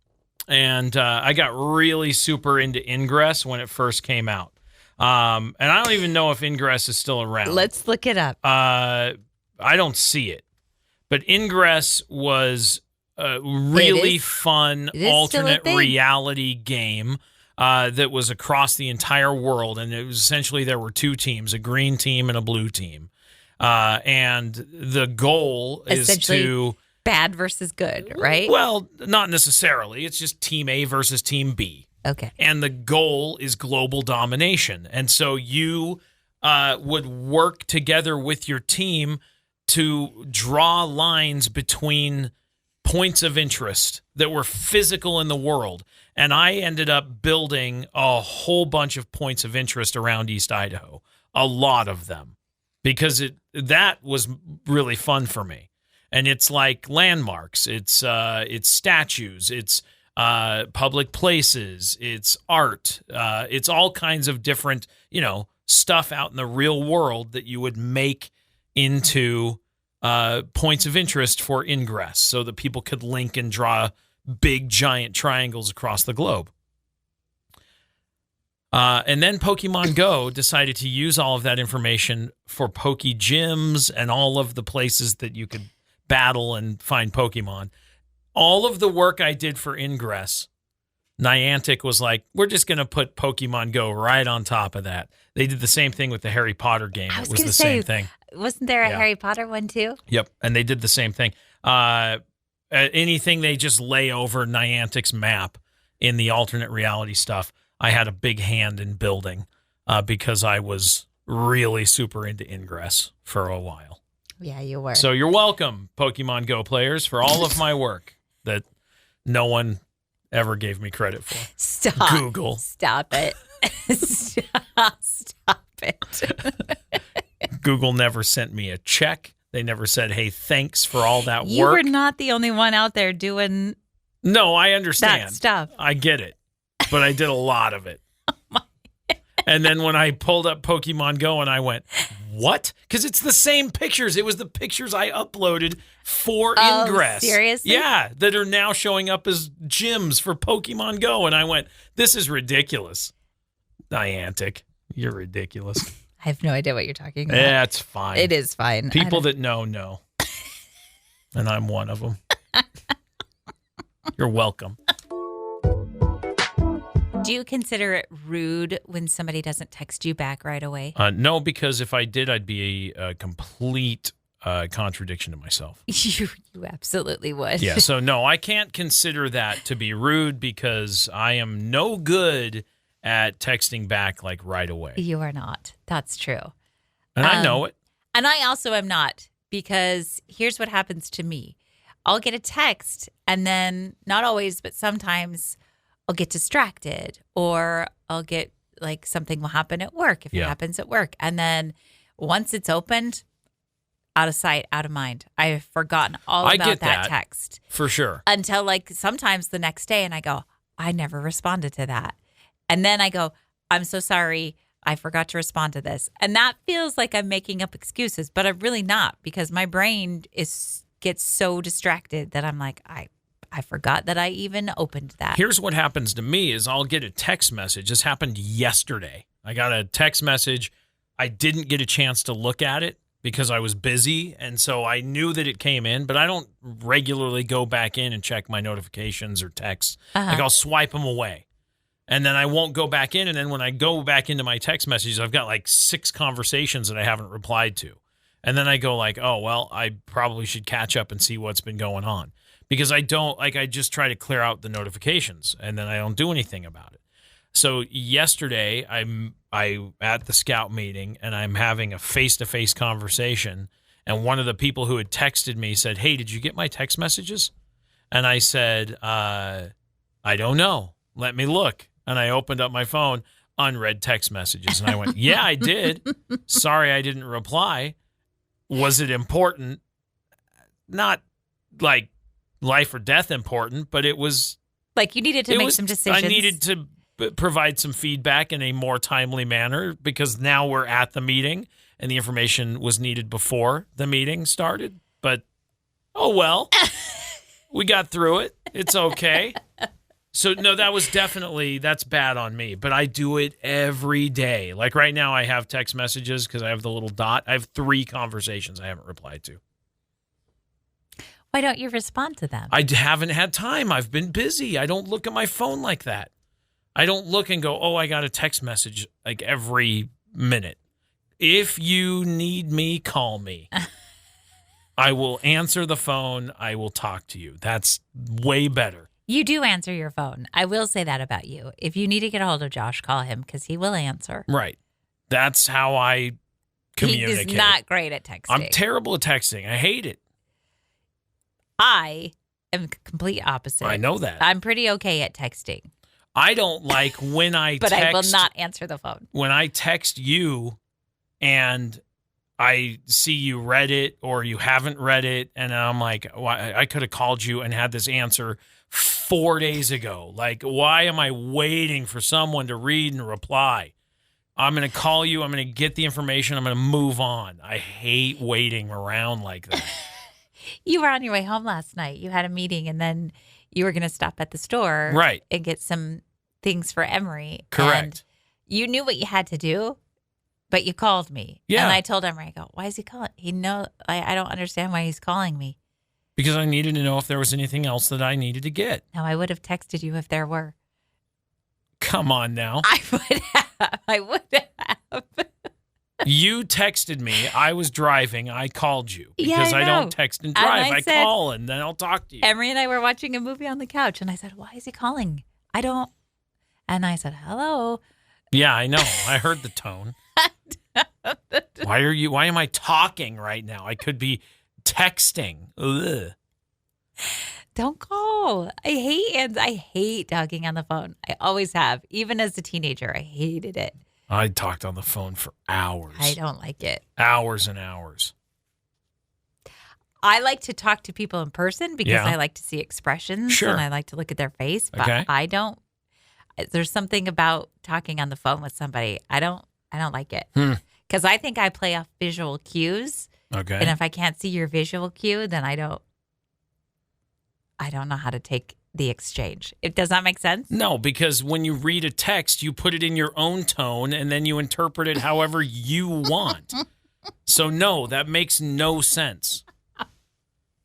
Speaker 2: and I got really super into Ingress when it first came out. And I don't even know if Ingress is still around.
Speaker 1: Let's look it up.
Speaker 2: I don't see it, but Ingress was a really fun alternate reality game that was across the entire world, and it was essentially there were 2 teams, a green team and a blue team, and the goal is to
Speaker 1: bad versus good, right?
Speaker 2: Well, not necessarily. It's just Team A versus Team B.
Speaker 1: Okay,
Speaker 2: and the goal is global domination, and so you would work together with your team to draw lines between points of interest that were physical in the world. And I ended up building a whole bunch of points of interest around East Idaho, a lot of them, because that was really fun for me. And it's like landmarks, it's statues, it's public places, it's art, it's all kinds of different, stuff out in the real world that you would make into points of interest for ingress so that people could link and draw big, giant triangles across the globe. And then Pokemon Go decided to use all of that information for Poke Gyms and all of the places that you could battle and find Pokemon. All of the work I did for ingress, Niantic was like, we're just going to put Pokemon Go right on top of that. They did the same thing with the Harry Potter game. It was the same thing.
Speaker 1: Wasn't there a Harry Potter one too?
Speaker 2: Yep, and they did the same thing. Anything they just lay over Niantic's map in the alternate reality stuff, I had a big hand in building because I was really super into ingress for a while.
Speaker 1: Yeah, you were.
Speaker 2: So you're welcome, Pokemon Go players, for all of my work that no one ever gave me credit for.
Speaker 1: Stop.
Speaker 2: Google.
Speaker 1: Stop it. Stop it.
Speaker 2: Google never sent me a check. They never said, hey, thanks for all that work.
Speaker 1: You were not the only one out there doing
Speaker 2: No, I understand.
Speaker 1: that stuff.
Speaker 2: I get it. But I did a lot of it. And then when I pulled up Pokemon Go and I went, what? Because it's the same pictures. It was the pictures I uploaded for Ingress.
Speaker 1: Seriously?
Speaker 2: Yeah, that are now showing up as gyms for Pokemon Go. And I went, this is ridiculous. Niantic, you're ridiculous.
Speaker 1: I have no idea what you're talking about.
Speaker 2: Yeah, it's fine.
Speaker 1: It is fine.
Speaker 2: People that know. And I'm one of them. You're welcome.
Speaker 1: Do you consider it rude when somebody doesn't text you back right away?
Speaker 2: No, because if I did, I'd be a complete contradiction to myself.
Speaker 1: You absolutely would.
Speaker 2: Yeah, so no, I can't consider that to be rude because I am no good at texting back like right away.
Speaker 1: You are not. That's true.
Speaker 2: And I know it.
Speaker 1: And I also am not, because here's what happens to me. I'll get a text and then, not always, but sometimes I'll get distracted, or I'll get like something will happen at work if it happens at work. And then once it's opened, out of sight, out of mind. I've forgotten all about that text.
Speaker 2: For sure.
Speaker 1: Until like sometimes the next day, and I go, I never responded to that. And then I go, I'm so sorry, I forgot to respond to this. And that feels like I'm making up excuses, but I'm really not, because my brain gets so distracted that I'm like, I forgot that I even opened that.
Speaker 2: Here's what happens to me is I'll get a text message. This happened yesterday. I got a text message. I didn't get a chance to look at it because I was busy, and so I knew that it came in, but I don't regularly go back in and check my notifications or texts. Like I'll swipe them away. And then I won't go back in. And then when I go back into my text messages, I've got like 6 conversations that I haven't replied to. And then I go like, oh, well, I probably should catch up and see what's been going on. Because I just try to clear out the notifications and then I don't do anything about it. So yesterday I at the scout meeting and I'm having a face-to-face conversation. And one of the people who had texted me said, hey, did you get my text messages? And I said, I don't know. Let me look. And I opened up my phone, unread text messages. And I went, yeah, I did. Sorry, I didn't reply. Was it important? Not like life or death important, but it was...
Speaker 1: Like you needed to make some decisions.
Speaker 2: I needed to provide some feedback in a more timely manner because now we're at the meeting and the information was needed before the meeting started. But, oh well, we got through it. It's okay. So, no, that's bad on me, but I do it every day. Like right now I have text messages because I have the little dot. I have 3 conversations I haven't replied to.
Speaker 1: Why don't you respond to them?
Speaker 2: I haven't had time. I've been busy. I don't look at my phone like that. I don't look and go, oh, I got a text message like every minute. If you need me, call me. I will answer the phone. I will talk to you. That's way better.
Speaker 1: You do answer your phone. I will say that about you. If you need to get a hold of Josh, call him because he will answer.
Speaker 2: Right. That's how I communicate.
Speaker 1: He is not great at texting.
Speaker 2: I'm terrible at texting. I hate it.
Speaker 1: I am complete opposite.
Speaker 2: I know that.
Speaker 1: I'm pretty okay at texting.
Speaker 2: I don't like when I
Speaker 1: but
Speaker 2: text.
Speaker 1: I will not answer the phone.
Speaker 2: When I text you and I see you read it or you haven't read it, and I'm like, why, I could have called you and had this answer 4 days ago. Like, why am I waiting for someone to read and reply? I'm going to call you. I'm going to get the information. I'm going to move on. I hate waiting around like that.
Speaker 1: You were on your way home last night. You had a meeting, and then you were going to stop at the store,
Speaker 2: right,
Speaker 1: and get some things for Emery.
Speaker 2: Correct.
Speaker 1: And you knew what you had to do, but you called me.
Speaker 2: Yeah.
Speaker 1: And I told Emery, I go, why is he calling? I don't understand why he's calling me.
Speaker 2: Because I needed to know if there was anything else that I needed to get.
Speaker 1: No, I would have texted you if there were.
Speaker 2: Come on now.
Speaker 1: I would have. I would have.
Speaker 2: You texted me. I was driving. I called you because
Speaker 1: Yeah, I
Speaker 2: I don't
Speaker 1: know.
Speaker 2: text and drive.
Speaker 1: And I
Speaker 2: I
Speaker 1: said-
Speaker 2: call and then I'll talk to you.
Speaker 1: Emery and I were watching a movie on the couch, and I said, why is he calling? I don't. And I said, hello.
Speaker 2: Yeah, I know. I heard the tone. Why am I talking right now? I could be texting. Ugh.
Speaker 1: Don't call. I hate talking on the phone. I always have. Even as a teenager, I hated it.
Speaker 2: I talked on the phone for hours.
Speaker 1: I don't like it.
Speaker 2: Hours and hours.
Speaker 1: I like to talk to people in person because
Speaker 2: Yeah.
Speaker 1: I like to see expressions
Speaker 2: Sure.
Speaker 1: and I like to look at their face. But
Speaker 2: Okay.
Speaker 1: I don't. There's something about talking on the phone with somebody. I don't like it because I think I play off visual cues.
Speaker 2: Okay.
Speaker 1: And if I can't see your visual cue, then I don't know how to take the exchange. Does that make sense?
Speaker 2: No, because when you read a text, you put it in your own tone and then you interpret it however you want. So, no, that makes no sense.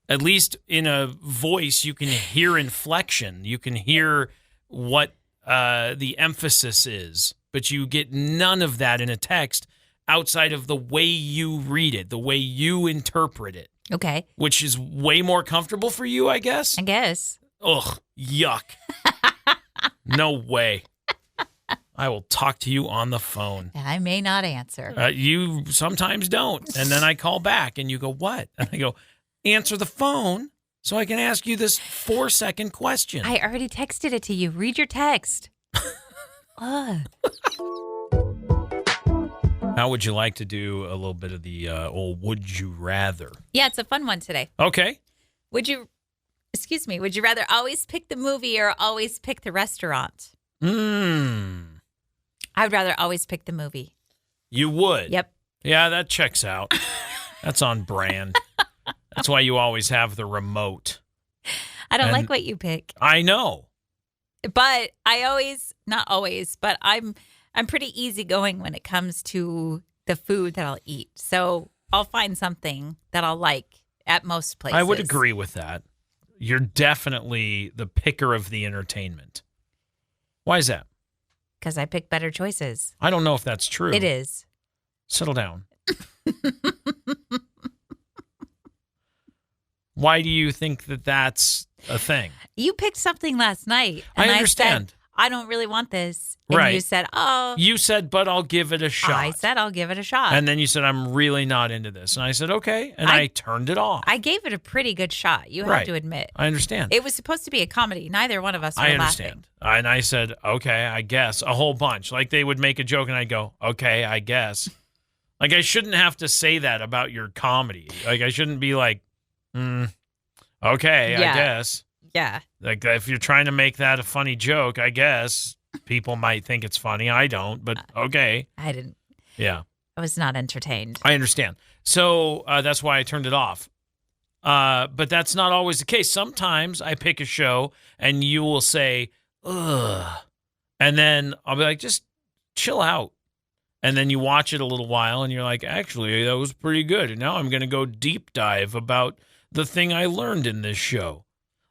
Speaker 2: At least in a voice, you can hear inflection. You can hear what the emphasis is, but you get none of that in a text outside of the way you read it, the way you interpret it.
Speaker 1: Okay.
Speaker 2: Which is way more comfortable for you, I guess.
Speaker 1: I guess.
Speaker 2: Ugh, yuck. No way. I will talk to you on the phone.
Speaker 1: And I may not answer.
Speaker 2: You sometimes don't. And then I call back and you go, what? And I go, answer the phone so I can ask you this 4-second question.
Speaker 1: I already texted it to you. Read your text. Ugh.
Speaker 2: How would you like to do a little bit of the old would you rather?
Speaker 1: Yeah, it's a fun one today.
Speaker 2: Okay.
Speaker 1: Would you rather always pick the movie or always pick the restaurant? I would rather always pick the movie.
Speaker 2: You would?
Speaker 1: Yep.
Speaker 2: Yeah, that checks out. That's on brand. That's why you always have the remote.
Speaker 1: I don't like what you pick.
Speaker 2: I know.
Speaker 1: But not always, but I'm pretty easygoing when it comes to the food that I'll eat. So I'll find something that I'll like at most places.
Speaker 2: I would agree with that. You're definitely the picker of the entertainment. Why is that?
Speaker 1: Because I pick better choices.
Speaker 2: I don't know if that's true.
Speaker 1: It is.
Speaker 2: Settle down. Why do you think that that's a thing?
Speaker 1: You picked something last night. And
Speaker 2: I understand.
Speaker 1: I said, I don't really want this. And
Speaker 2: Right.
Speaker 1: you said, oh.
Speaker 2: You said, but I'll give it a shot.
Speaker 1: I said, I'll give it a shot.
Speaker 2: And then you said, I'm really not into this. And I said, okay. And I turned it off.
Speaker 1: I gave it a pretty good shot. You have
Speaker 2: Right.
Speaker 1: to admit.
Speaker 2: I understand.
Speaker 1: It was supposed to be a comedy. Neither one of us were
Speaker 2: I
Speaker 1: laughing.
Speaker 2: understand. And I said, okay, I guess. A whole bunch. Like they would make a joke and I'd go, okay, I guess. Like I shouldn't have to say that about your comedy. Like I shouldn't be like, okay,
Speaker 1: Yeah.
Speaker 2: I guess.
Speaker 1: Yeah.
Speaker 2: Like if you're trying to make that a funny joke, I guess people might think it's funny. I don't, but okay.
Speaker 1: I didn't.
Speaker 2: Yeah.
Speaker 1: I was not entertained.
Speaker 2: I understand. So that's why I turned it off. But that's not always the case. Sometimes I pick a show and you will say, ugh. And then I'll be like, just chill out. And then you watch it a little while and you're like, actually, that was pretty good. And now I'm going to go deep dive about the thing I learned in this show.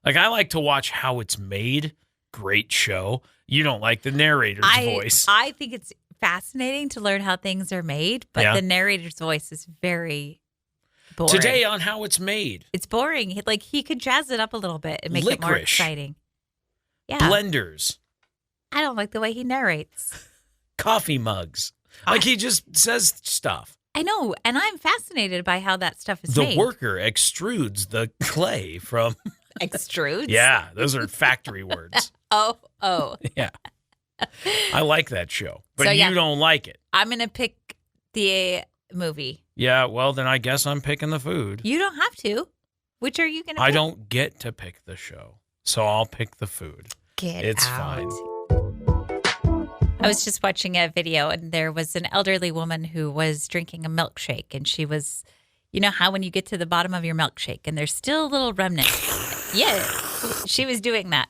Speaker 2: Like, I like to watch how it's made. Great show. You don't like the narrator's voice.
Speaker 1: I think it's fascinating to learn how things are made, but
Speaker 2: Yeah.
Speaker 1: the narrator's voice is very boring.
Speaker 2: Today on how it's made.
Speaker 1: It's boring. He could jazz it up a little bit and make it more
Speaker 2: Licorice.
Speaker 1: exciting. Yeah.
Speaker 2: Blenders.
Speaker 1: I don't like the way he narrates.
Speaker 2: Coffee mugs. Like he just says stuff.
Speaker 1: I know, and I'm fascinated by how that stuff is
Speaker 2: The
Speaker 1: made.
Speaker 2: worker extrudes the clay from...
Speaker 1: Extrudes?
Speaker 2: Yeah, those are factory words.
Speaker 1: Oh.
Speaker 2: Yeah. I like that show, but
Speaker 1: So, yeah.
Speaker 2: you don't like it.
Speaker 1: I'm going to pick the movie.
Speaker 2: Yeah, well, then I guess I'm picking the food.
Speaker 1: You don't have to. Which are you going to pick?
Speaker 2: I don't get to pick the show, so I'll pick the food.
Speaker 1: It's
Speaker 2: fine.
Speaker 1: I was just watching a video, and there was an elderly woman who was drinking a milkshake, and she was, you know how when you get to the bottom of your milkshake and there's still a little remnant? Yeah, she was doing that.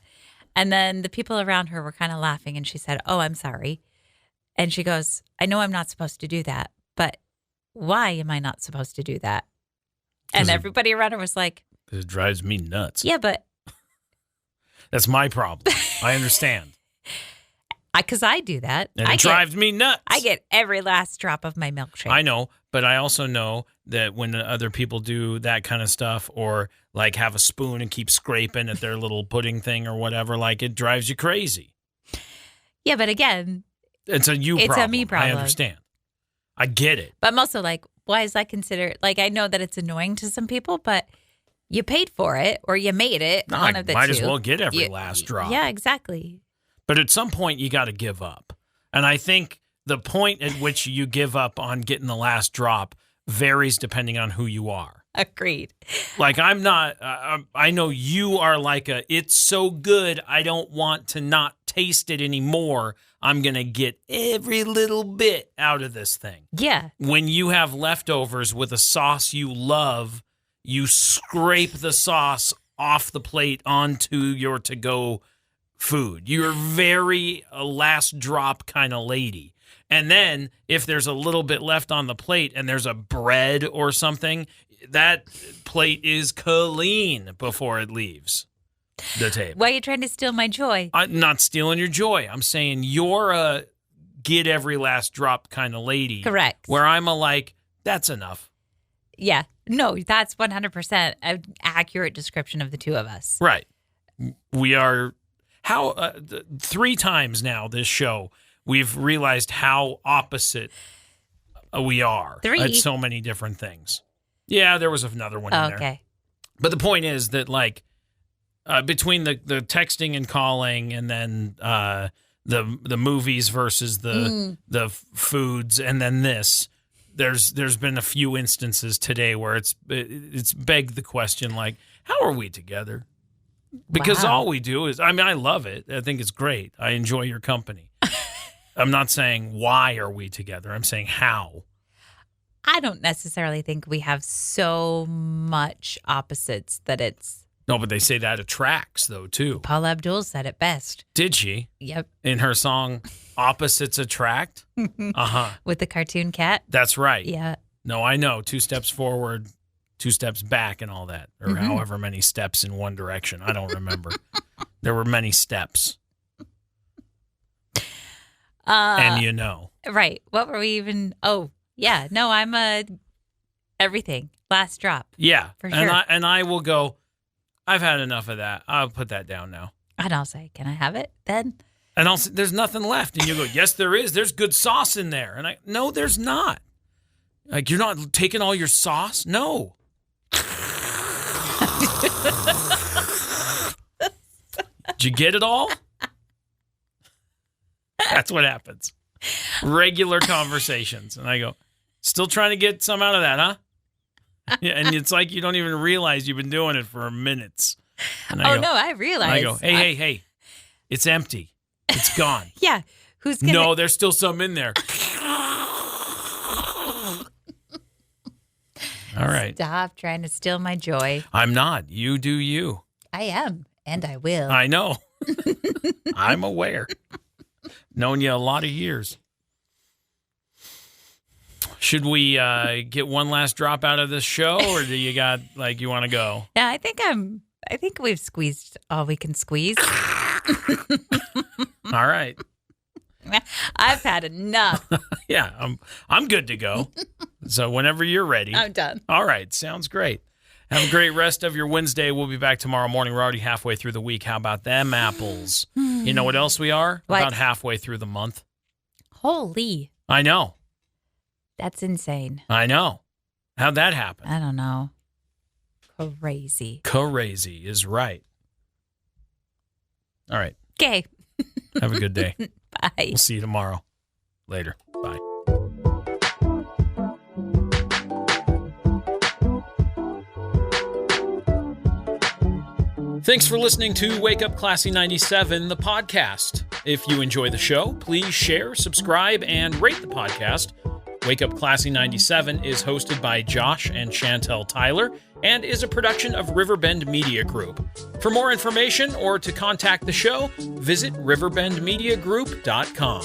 Speaker 1: And then the people around her were kind of laughing, and she said, "Oh, I'm sorry." And she goes, "I know I'm not supposed to do that, but why am I not supposed to do that?" And everybody around her was like,
Speaker 2: "It drives me nuts."
Speaker 1: Yeah, but
Speaker 2: that's my problem. I understand.
Speaker 1: Because I do that.
Speaker 2: And it drives me nuts.
Speaker 1: I get every last drop of my milkshake.
Speaker 2: I know, but I also know that when other people do that kind of stuff or like have a spoon and keep scraping at their little pudding thing or whatever, like it drives you crazy.
Speaker 1: Yeah, but again,
Speaker 2: it's a you problem.
Speaker 1: It's a me problem.
Speaker 2: I understand. I get it.
Speaker 1: But I'm also like, why is that considered? Like, I know that it's annoying to some people, but you paid for it or you made it.
Speaker 2: No,
Speaker 1: one of the
Speaker 2: might
Speaker 1: two.
Speaker 2: as well get every last drop.
Speaker 1: Yeah, exactly.
Speaker 2: But at some point, you got to give up. And I think the point at which you give up on getting the last drop varies depending on who you are.
Speaker 1: Agreed.
Speaker 2: Like, I'm not, I know you are like it's so good, I don't want to not taste it anymore. I'm going to get every little bit out of this thing.
Speaker 1: Yeah.
Speaker 2: When you have leftovers with a sauce you love, you scrape the sauce off the plate onto your to-go food. You're very last drop kind of lady. And then if there's a little bit left on the plate and there's a bread or something, that plate is clean before it leaves the table.
Speaker 1: Why are you trying to steal my joy?
Speaker 2: I'm not stealing your joy. I'm saying you're a get every last drop kind of lady.
Speaker 1: Correct.
Speaker 2: Where I'm a like, that's enough.
Speaker 1: Yeah. No, that's 100% an accurate description of the two of us.
Speaker 2: Right. We are... 3 times now this show, we've realized how opposite we are
Speaker 1: 3?
Speaker 2: At so many different things. Yeah, there was another one in there.
Speaker 1: Okay.
Speaker 2: But the point is that, like, between the texting and calling and then the movies versus the foods and then this, there's been a few instances today where it's begged the question, like, how are we together? Because all we do is, I mean, I love it. I think it's great. I enjoy your company. I'm not saying why are we together. I'm saying how.
Speaker 1: I don't necessarily think we have so much opposites that it's...
Speaker 2: No, but they say that attracts, though, too.
Speaker 1: Paula Abdul said it best.
Speaker 2: Did she?
Speaker 1: Yep.
Speaker 2: In her song, Opposites Attract? Uh-huh.
Speaker 1: With the cartoon cat?
Speaker 2: That's right.
Speaker 1: Yeah.
Speaker 2: No, I know. 2 steps forward, 2 steps back and all that. Or however many steps in one direction. I don't remember. There were many steps. And you know.
Speaker 1: Right. What were we even... Oh, yeah. No, I'm everything. Last drop.
Speaker 2: Yeah.
Speaker 1: For sure.
Speaker 2: And I will go, I've had enough of that. I'll put that down now.
Speaker 1: And I'll say, can I have it then?
Speaker 2: And I'll say, there's nothing left. And you go, yes, there is. There's good sauce in there. And no, there's not. Like, you're not taking all your sauce? No. Did you get it all? That's what happens. Regular conversations. And I go, still trying to get some out of that, huh? Yeah, and it's like you don't even realize you've been doing it for minutes. And I go,
Speaker 1: no, I realize.
Speaker 2: I go, hey. It's empty. It's gone.
Speaker 1: Yeah. Who's going to...
Speaker 2: No, there's still some in there. All right.
Speaker 1: Stop trying to steal my joy.
Speaker 2: I'm not. You do you.
Speaker 1: I am, and I will.
Speaker 2: I know. I'm aware. Known you a lot of years. Should we get one last drop out of this show, or do you got, like, you want to go?
Speaker 1: Yeah, I think we've squeezed all we can squeeze.
Speaker 2: All right.
Speaker 1: I've had enough.
Speaker 2: Yeah, I'm good to go. So whenever you're ready.
Speaker 1: I'm done.
Speaker 2: All right, sounds great. Have a great rest of your Wednesday. We'll be back tomorrow morning. We're already halfway through the week. How about them apples? You know what else we are?
Speaker 1: What?
Speaker 2: About halfway through the month.
Speaker 1: Holy.
Speaker 2: I know.
Speaker 1: That's insane.
Speaker 2: I know. How'd that happen?
Speaker 1: I don't know. Crazy.
Speaker 2: Crazy is right. All right.
Speaker 1: Okay.
Speaker 2: Have a good day.
Speaker 1: Bye.
Speaker 2: We'll see you tomorrow. Later. Bye. Thanks for listening to Wake Up Classy 97, the podcast. If you enjoy the show, please share, subscribe, and rate the podcast. Wake Up Classy 97 is hosted by Josh and Chantel Tyler and is a production of Riverbend Media Group. For more information or to contact the show, visit riverbendmediagroup.com.